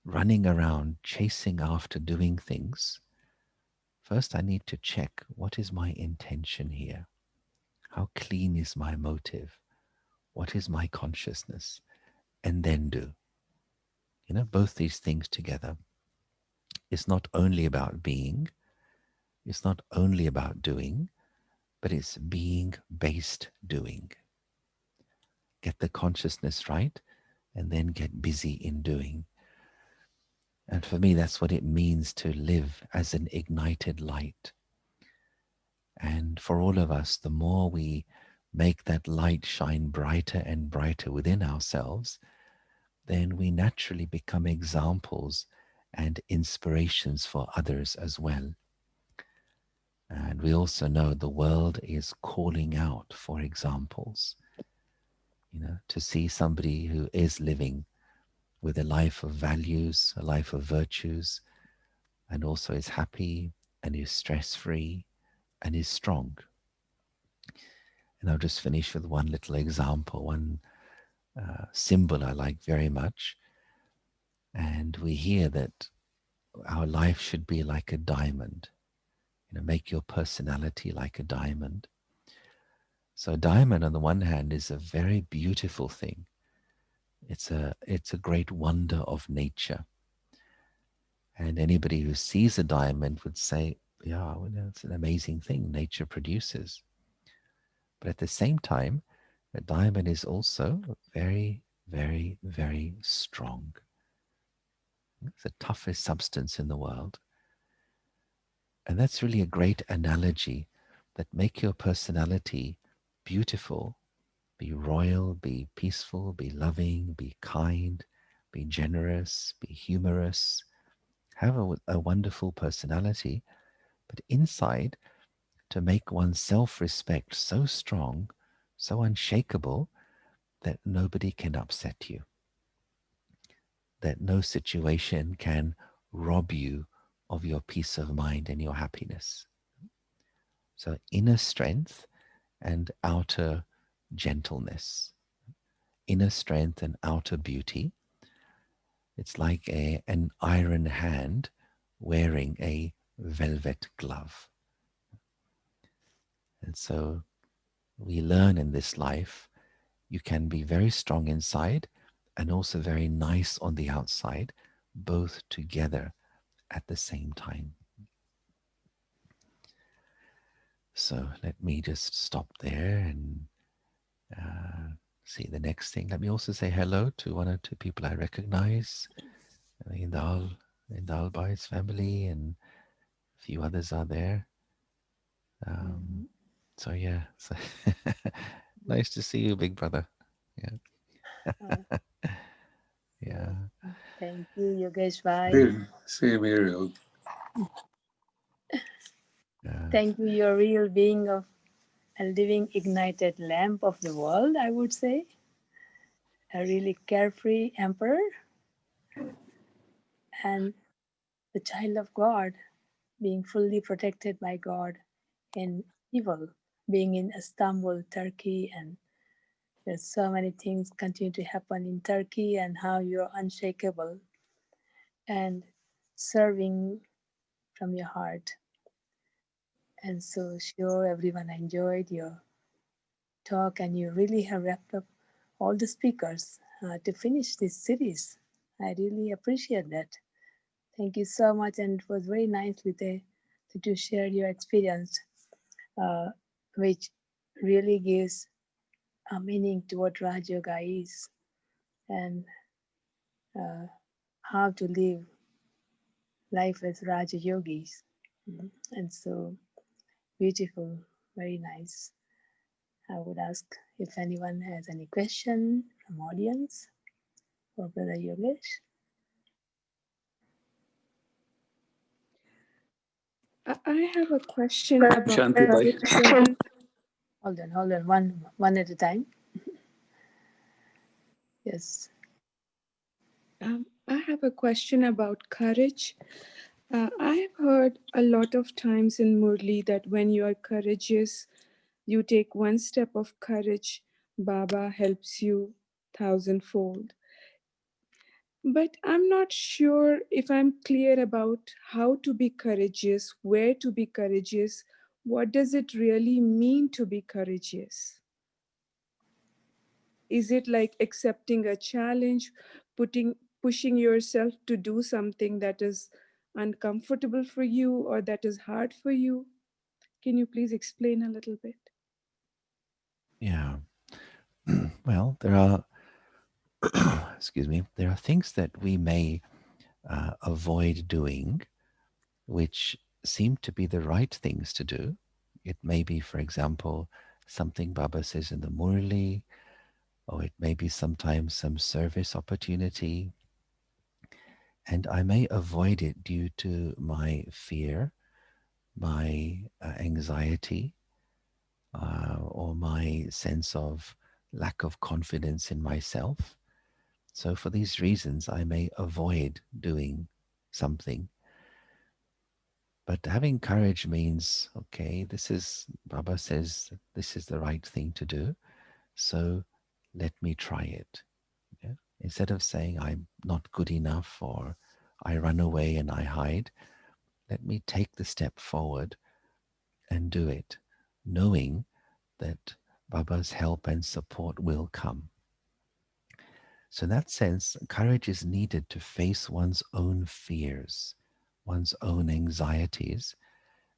running around chasing after doing things, first I need to check, what is my intention here? How clean is my motive? What is my consciousness? And then do. Both these things together. It's not only about being, it's not only about doing, but it's being based doing. Get the consciousness right, and then get busy in doing. And for me, that's what it means to live as an ignited light. And for all of us, the more we make that light shine brighter and brighter within ourselves, then we naturally become examples and inspirations for others as well. And we also know the world is calling out for examples. To see somebody who is living with a life of values, a life of virtues, and also is happy and is stress-free and is strong. And I'll just finish with one little example, one symbol I like very much. And we hear that our life should be like a diamond. Make your personality like a diamond. So a diamond, on the one hand, is a very beautiful thing. It's a great wonder of nature. And anybody who sees a diamond would say, yeah, well, it's an amazing thing nature produces. But at the same time, a diamond is also very, very, very strong. It's the toughest substance in the world. And that's really a great analogy, that make your personality beautiful, be royal, be peaceful, be loving, be kind, be generous, be humorous, have a wonderful personality, but inside, to make one's self-respect so strong, so unshakable, that nobody can upset you, that no situation can rob you of your peace of mind and your happiness. So inner strength and outer gentleness, inner strength and outer beauty. It's like an iron hand wearing a velvet glove. And so we learn in this life, you can be very strong inside and also very nice on the outside, both together at the same time. So let me just stop there and see the next thing. Let me also say hello to one or two people I recognize. Indal Bai's family, and a few others are there. So yeah, so nice to see you, big brother. Yeah. Yeah. Thank you, Yogesh Bhai. Same here. Yeah. Thank you. You're real being of a living ignited lamp of the world, I would say. A really carefree emperor and the child of God, being fully protected by God in evil, being in Istanbul, Turkey, and there's so many things continue to happen in Turkey, and how you're unshakable and serving from your heart. And so sure everyone enjoyed your talk, and you really have wrapped up all the speakers to finish this series. I really appreciate that. Thank you so much, and it was very nice to share your experience, which really gives a meaning to what Raj Yoga is, and how to live life as Raja Yogis. And so beautiful, very nice. I would ask if anyone has any question from audience for Brother Yogesh. I have a question about Shanti Bhai. courage. Hold on, one at a time. Yes. I have a question about courage. I have heard a lot of times in Murli that when you are courageous, you take one step of courage, Baba helps you thousandfold. But I'm not sure if I'm clear about how to be courageous, where to be courageous. What does it really mean to be courageous? Is it like accepting a challenge, pushing yourself to do something that is uncomfortable for you or that is hard for you? Can you please explain a little bit? Yeah. Well, there are, excuse me, there are things that we may avoid doing, which seem to be the right things to do. It may be, for example, something Baba says in the Murli, or it may be sometimes some service opportunity, and I may avoid it due to my fear, my anxiety, or my sense of lack of confidence in myself. So, for these reasons, I may avoid doing something. But having courage means, okay, this is, Baba says, this is the right thing to do. So let me try it. Yeah? Instead of saying I'm not good enough or I run away and I hide, let me take the step forward and do it, knowing that Baba's help and support will come. So, in that sense, courage is needed to face one's own fears, one's own anxieties,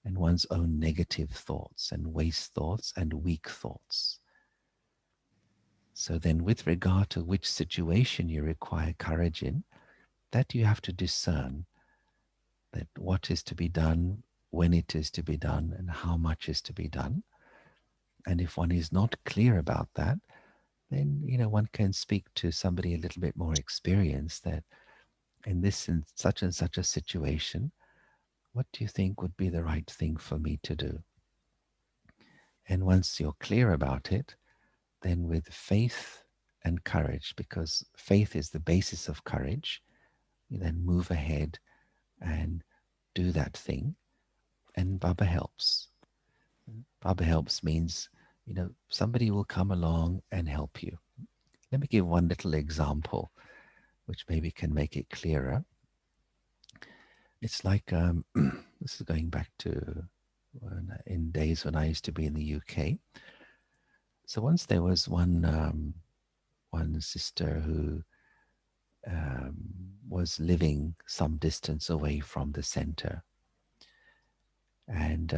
and one's own negative thoughts and waste thoughts and weak thoughts. So, then, with regard to which situation you require courage in, that you have to discern that what is to be done, when it is to be done, and how much is to be done. And if one is not clear about that, then one can speak to somebody a little bit more experienced that in this and such a situation, what do you think would be the right thing for me to do? And once you're clear about it, then with faith and courage, because faith is the basis of courage, you then move ahead and do that thing. And Baba helps. Baba helps means, somebody will come along and help you. Let me give one little example, which maybe can make it clearer. It's like, this is going back to in days when I used to be in the UK. So once there was one sister who was living some distance away from the center, and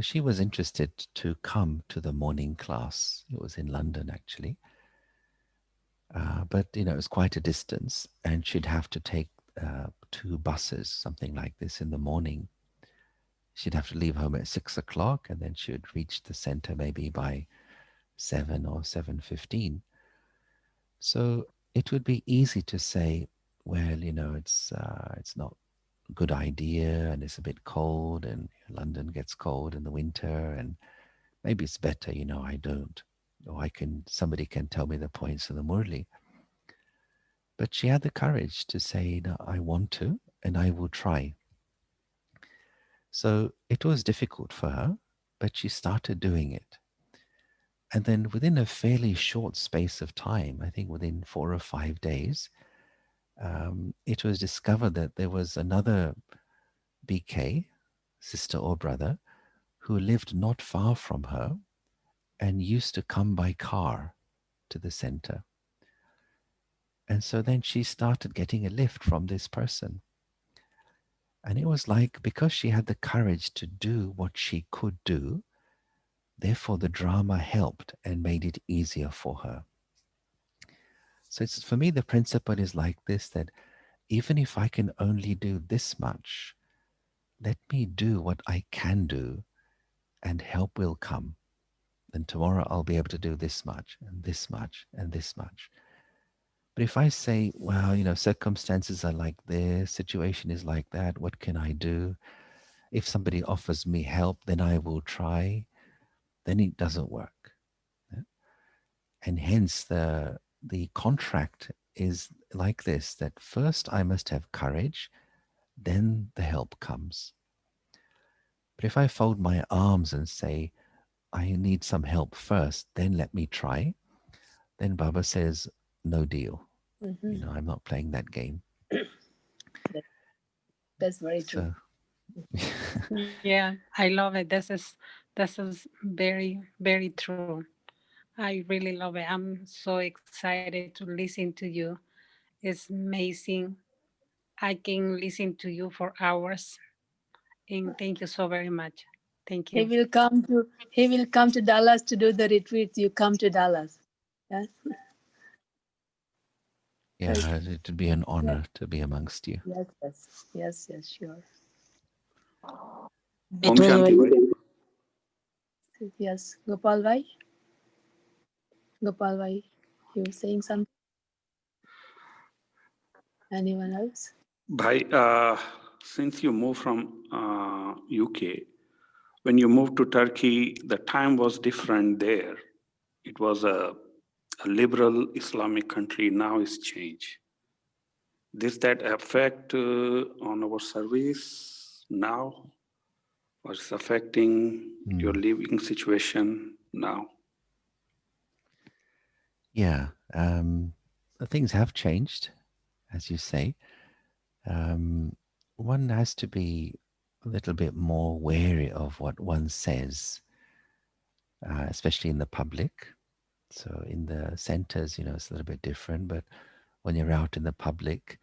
she was interested to come to the morning class. It was in London, actually, but it was quite a distance, and she'd have to take 2 buses, something like this, in the morning. She'd have to leave home at 6 o'clock, and then she would reach the center maybe by 7 or 7:15. So it would be easy to say, well, it's not a good idea, and it's a bit cold, and London gets cold in the winter, and maybe it's better, I don't. Or somebody can tell me the points of the Murli. But she had the courage to say, no, I want to, and I will try. So it was difficult for her, but she started doing it. And then within a fairly short space of time, I think within 4 or 5 days, it was discovered that there was another BK, sister or brother, who lived not far from her and used to come by car to the center. And so then she started getting a lift from this person. And it was like, because she had the courage to do what she could do, therefore the drama helped and made it easier for her. So it's, for me, the principle is like this, that even if I can only do this much, let me do what I can do and help will come. Then tomorrow I'll be able to do this much and this much and this much. But if I say, well, circumstances are like this, situation is like that, what can I do? If somebody offers me help, then I will try, then it doesn't work. Yeah? And hence the contract is like this, that first I must have courage, then the help comes. But if I fold my arms and say, I need some help first, then let me try, then Baba says, no deal. You know, I'm not playing that game. That's very true. So Yeah, I love it. This is very, very true. I really love it. I'm so excited to listen to you. It's amazing. I can listen to you for hours. And thank you so very much. Thank you. He will come to Dallas to do the retreat. You come to Dallas. Yeah. yeah, it would be an Yes. honor to be amongst you. Yes. Yes. Yes. Yes. Sure. Om Shanti Bhai. Yes. Gopal Bhai. Gopal Bhai. You were saying something? Anyone else? Bhai, since you moved from UK, when you moved to Turkey, the time was different there. It was a liberal Islamic country. Now it's changed. Does that affect on our service now? Or it's affecting your living situation now? Yeah, things have changed, as you say. One has to be a little bit more wary of what one says, especially in the public. So in the centers, you know, it's a little bit different, but when you're out in the public,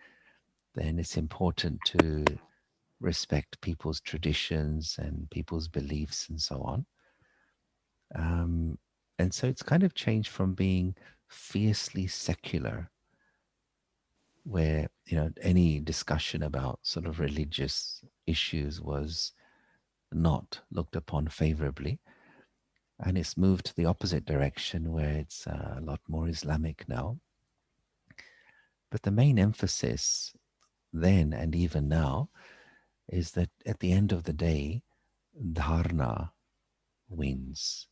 then it's important to respect people's traditions and people's beliefs and so on. And so it's kind of changed from being fiercely secular, where you know any discussion about sort of religious issues was not looked upon favorably, and it's moved to the opposite direction where it's a lot more Islamic now. But the main emphasis then and even now is that at the end of the day, dharna wins.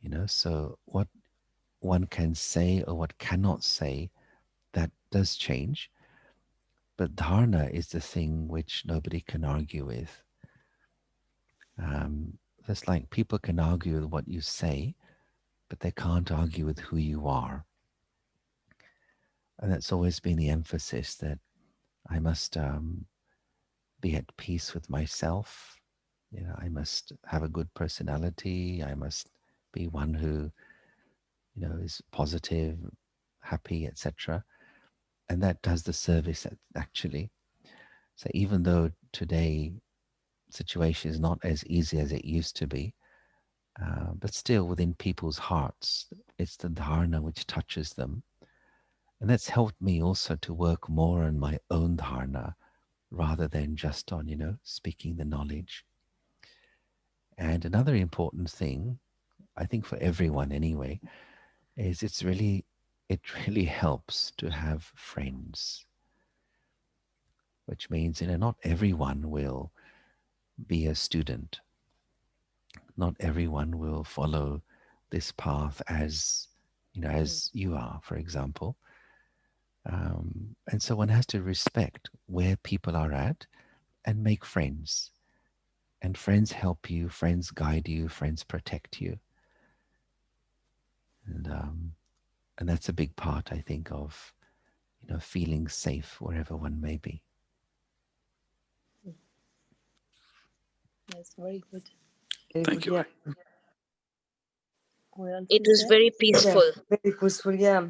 You know, so what one can say or what cannot say, that does change. But dharna is the thing which nobody can argue with. It's like people can argue with what you say, but they can't argue with who you are. And that's always been the emphasis, that I must be at peace with myself. You know, I must have a good personality. I must be one who, you know, is positive, happy, etc. And that does the service actually. So even though today situation is not as easy as it used to be, but still within people's hearts, it's the dharna which touches them. And that's helped me also to work more on my own dharna rather than just on, you know, speaking the knowledge. And another important thing, I think for everyone anyway, is it really helps to have friends, which means, you know, not everyone will be a student. Not everyone will follow this path as, you know, as you are, for example. And so one has to respect where people are at and make friends. And friends help you, friends guide you, friends protect you. And that's a big part, I think, of, you know, feeling safe wherever one may be. Yes, very good. Thank you. Yeah, It was very peaceful. very peaceful. Yeah,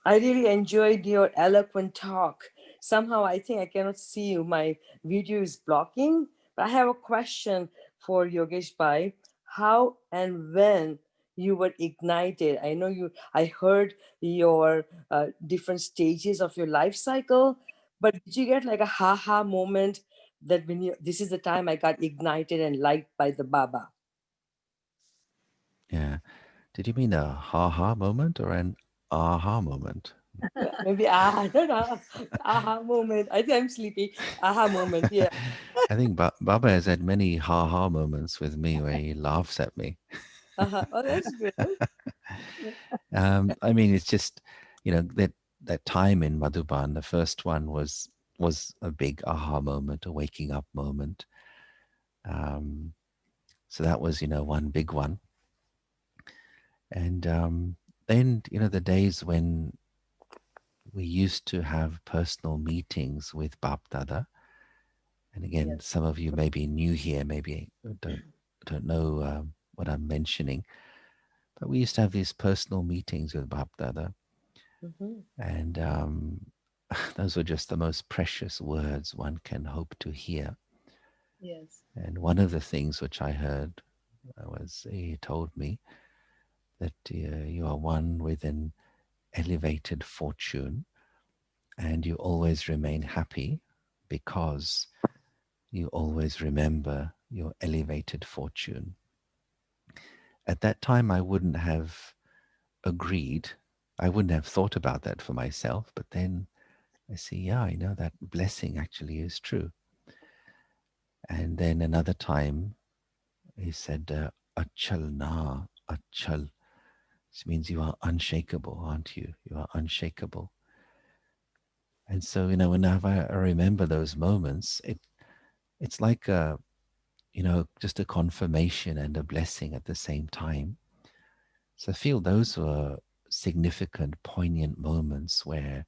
I really enjoyed your eloquent talk. Somehow, I think I cannot see you. My video is blocking. But I have a question for Yogesh Bhai. How and when you were ignited? I know you. I heard your different stages of your life cycle, but did you get like a ha-ha moment that when you this is the time I got ignited and liked by the Baba? Yeah. Did you mean a ha-ha moment or an aha moment? Maybe aha, no, no, aha moment. I think I'm sleepy. Aha moment. Yeah. I think Baba has had many ha-ha moments with me where he laughs at me. Oh, that's good. I mean, it's just, you know, that time in Madhuban, the first one was a big aha moment, a waking up moment. So that was, you know, one big one. And then, you know, the days when we used to have personal meetings with Bap Dada. And again, Yes. some of you may be new here, maybe don't know what I'm mentioning. But we used to have these personal meetings with Bap Dada. And those were just the most precious words one can hope to hear. Yes. And one of the things which I heard was he told me that you are one with an elevated fortune and you always remain happy because you always remember your elevated fortune. At that time, I wouldn't have agreed. I wouldn't have thought about that for myself. But then I see, yeah, I know that blessing actually is true. And then another time, he said, Achal na, achal. Which means you are unshakable, aren't you? You are unshakable. And so, whenever I remember those moments, it's like just a confirmation and a blessing at the same time. So I feel those were significant, poignant moments where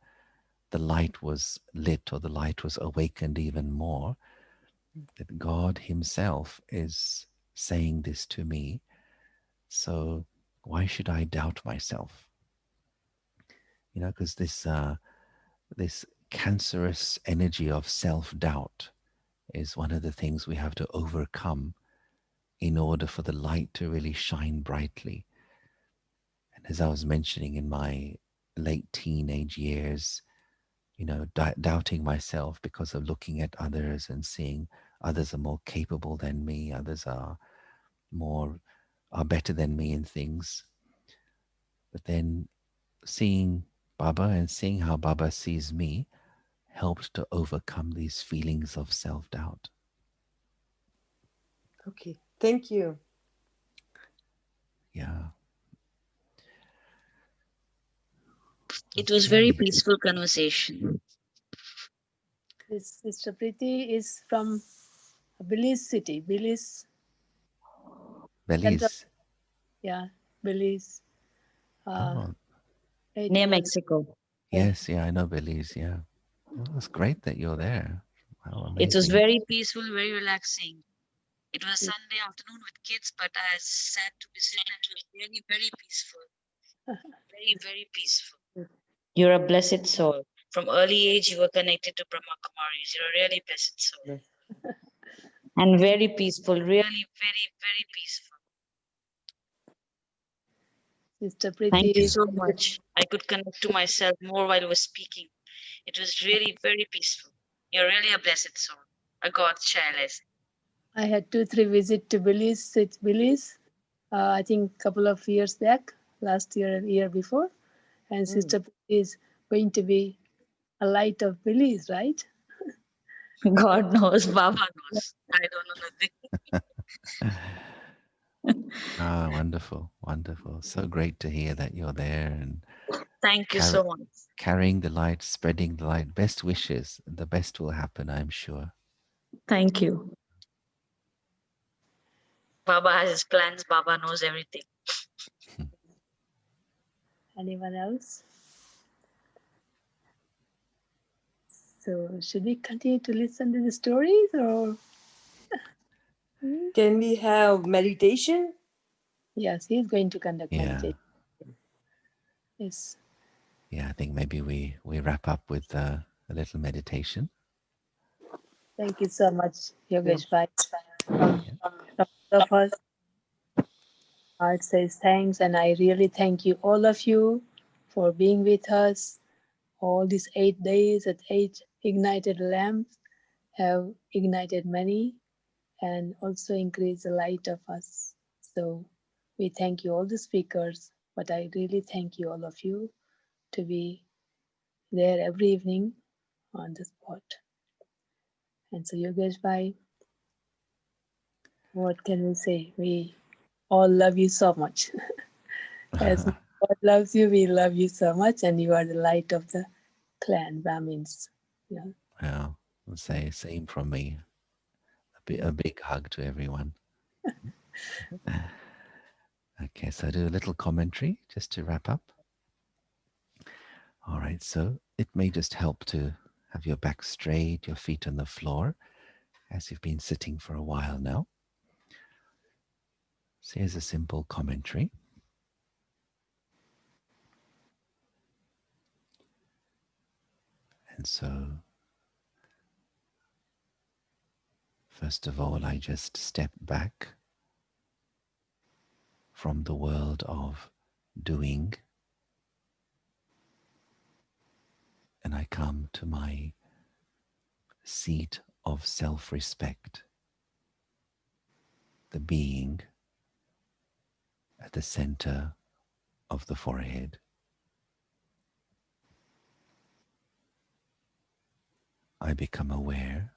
the light was lit or the light was awakened even more, that God himself is saying this to me. So why should I doubt myself? Because this cancerous energy of self-doubt is one of the things we have to overcome in order for the light to really shine brightly. And as I was mentioning, in my late teenage years, doubting myself because of looking at others and seeing others are more capable than me, others are better than me in things. But then seeing Baba and seeing how Baba sees me helped to overcome these feelings of self-doubt. Okay, thank you. Yeah. It was very peaceful conversation. This Sister Preeti is from Belize City. Belize. Belize. Yeah, Belize. Near Mexico. Yes, yeah, I know Belize, yeah. Well, it's great that you're there. Wow, amazing. It was very peaceful, very relaxing. It was Sunday afternoon with kids, but I sat to visit and it was really, very peaceful. Very, very peaceful. You're a blessed soul. From early age, you were connected to Brahma Kumaris. You're a really blessed soul. Yes. And very peaceful, really, very, very peaceful. Sister Preeti. Thank you so much. I could connect to myself more while I was speaking. It was really very peaceful. You're really a blessed soul, a God's child. I had 2-3 visits to Belize. I think a couple of years back, last year and year before. And Sister Preeti is going to be a light of Belize, right? God knows, Baba knows. I don't know nothing. Ah, wonderful, wonderful. So great to hear that you're there and thank you so much. Carrying the light, spreading the light. Best wishes. The best will happen, I'm sure. Thank you. Baba has his plans. Baba knows everything. Anyone else? So should we continue to listen to the stories or? Can we have meditation? Yes, he's going to conduct meditation. Yes. Yeah, I think maybe we wrap up with a little meditation. Thank you so much, Yogesh Bhai. From all of us, heart says thanks, and I really thank you, all of you, for being with us. All these 8 days at 8 ignited lamps have ignited many and also increased the light of us. So we thank you, all the speakers, but I really thank you, all of you, to be there every evening on the spot. And so, Yogesh Bhai, what can we say? We all love you so much. As God loves you, we love you so much, and you are the light of the clan Brahmins. Yeah. Well, I'll say same from me. A big hug to everyone. Okay, so I do a little commentary just to wrap up. All right, so it may just help to have your back straight, your feet on the floor, as you've been sitting for a while now. So here's a simple commentary. And so, first of all, I just step back from the world of doing, and I come to my seat of self-respect, the being at the center of the forehead. I become aware,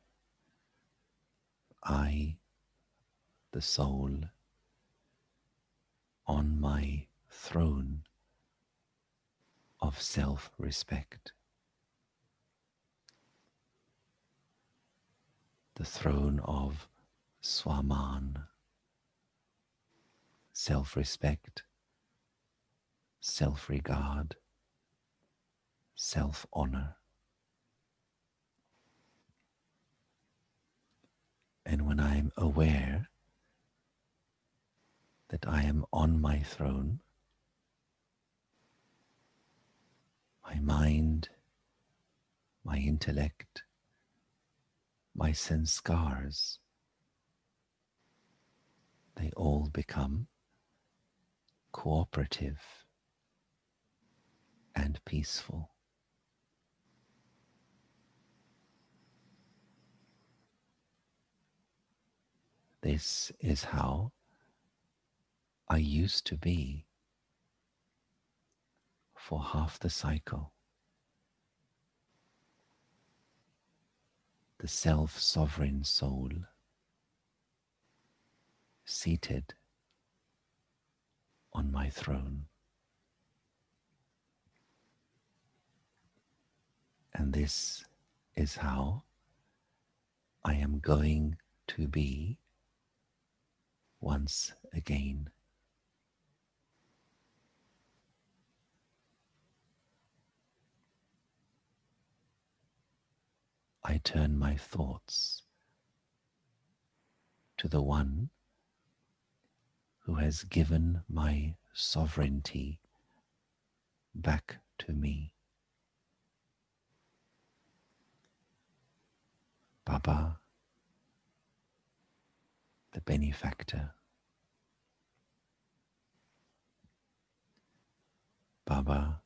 I, the soul, on my throne of self-respect, the throne of Swaman, self-respect, self-regard, self-honor. And when I am aware that I am on my throne, my mind, my intellect, my sanskars, they all become cooperative and peaceful. This is how I used to be for half the cycle. The self-sovereign soul, seated on my throne. And this is how I am going to be once again. I turn my thoughts to the one who has given my sovereignty back to me. Baba, the benefactor. Baba,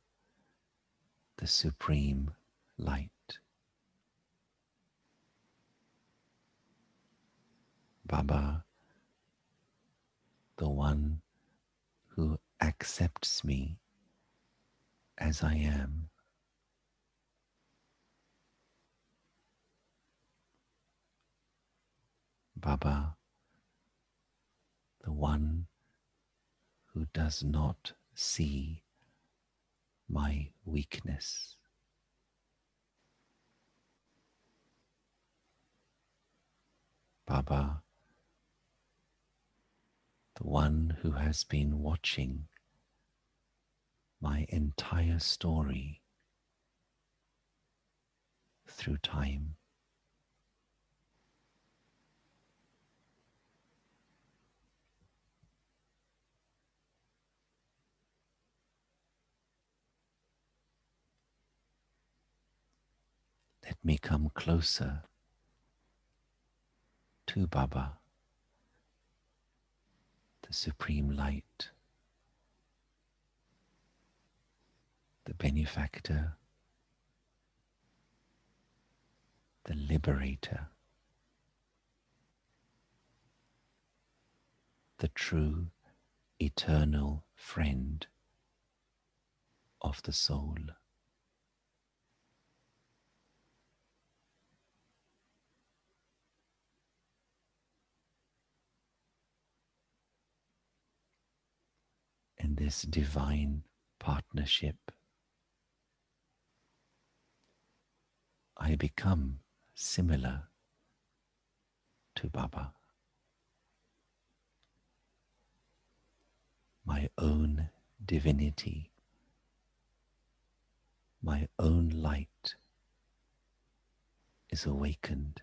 the supreme light. Baba, the one who accepts me as I am. Baba, the one who does not see my weakness. Baba, the one who has been watching my entire story through time. Let me come closer to Baba, the supreme light, the benefactor, the liberator, the true eternal friend of the soul. In this divine partnership, I become similar to Baba. My own divinity my own light is awakened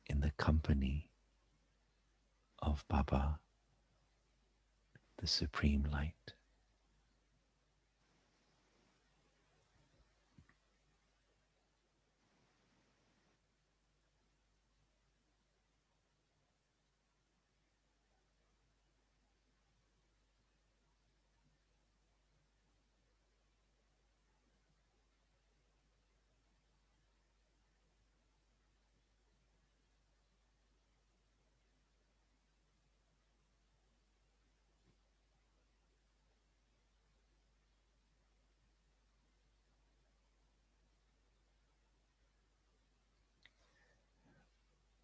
in the company of Baba, the Supreme Light.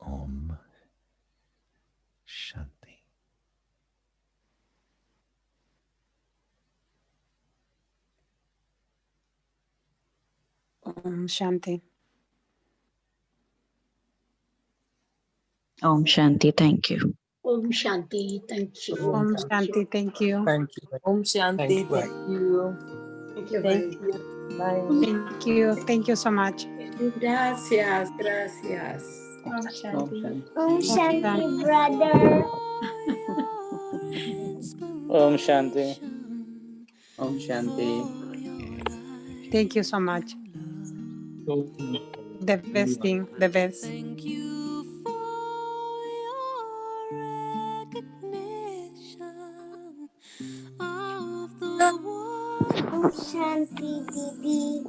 Om Shanti. Om Shanti. Om Shanti. Thank you. Om Shanti. Thank you. Om Shanti. Thank you. Thank you. Om Shanti. Thank you. Thank you Thank very you. Bye. Thank you. Thank you so much. much. Gracias. Gracias. Om Shanti. Om Om Shanti, Shanti. brother. Om Shanti. Om Shanti. Thank you so much. The best thing, the best. Thank you for your recognition of the work Om Shanti, Didi.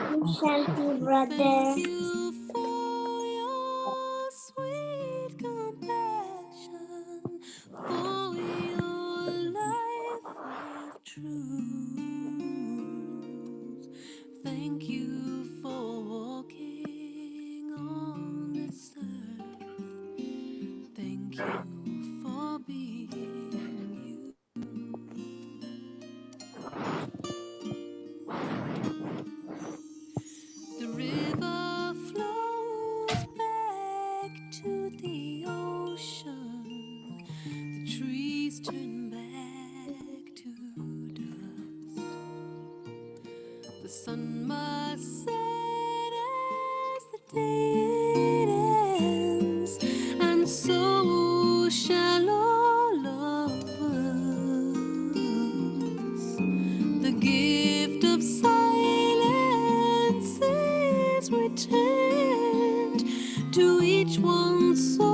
Om Shanti, brother. Thank you for your sweet compassion, for your life of truth. Thank you for walking on this earth. Thank you for being you. The river flows back to the ocean. The trees turn back to dust. The sun must set as the day ends, and so shall all of us. The gift of silence is returned to each one's soul.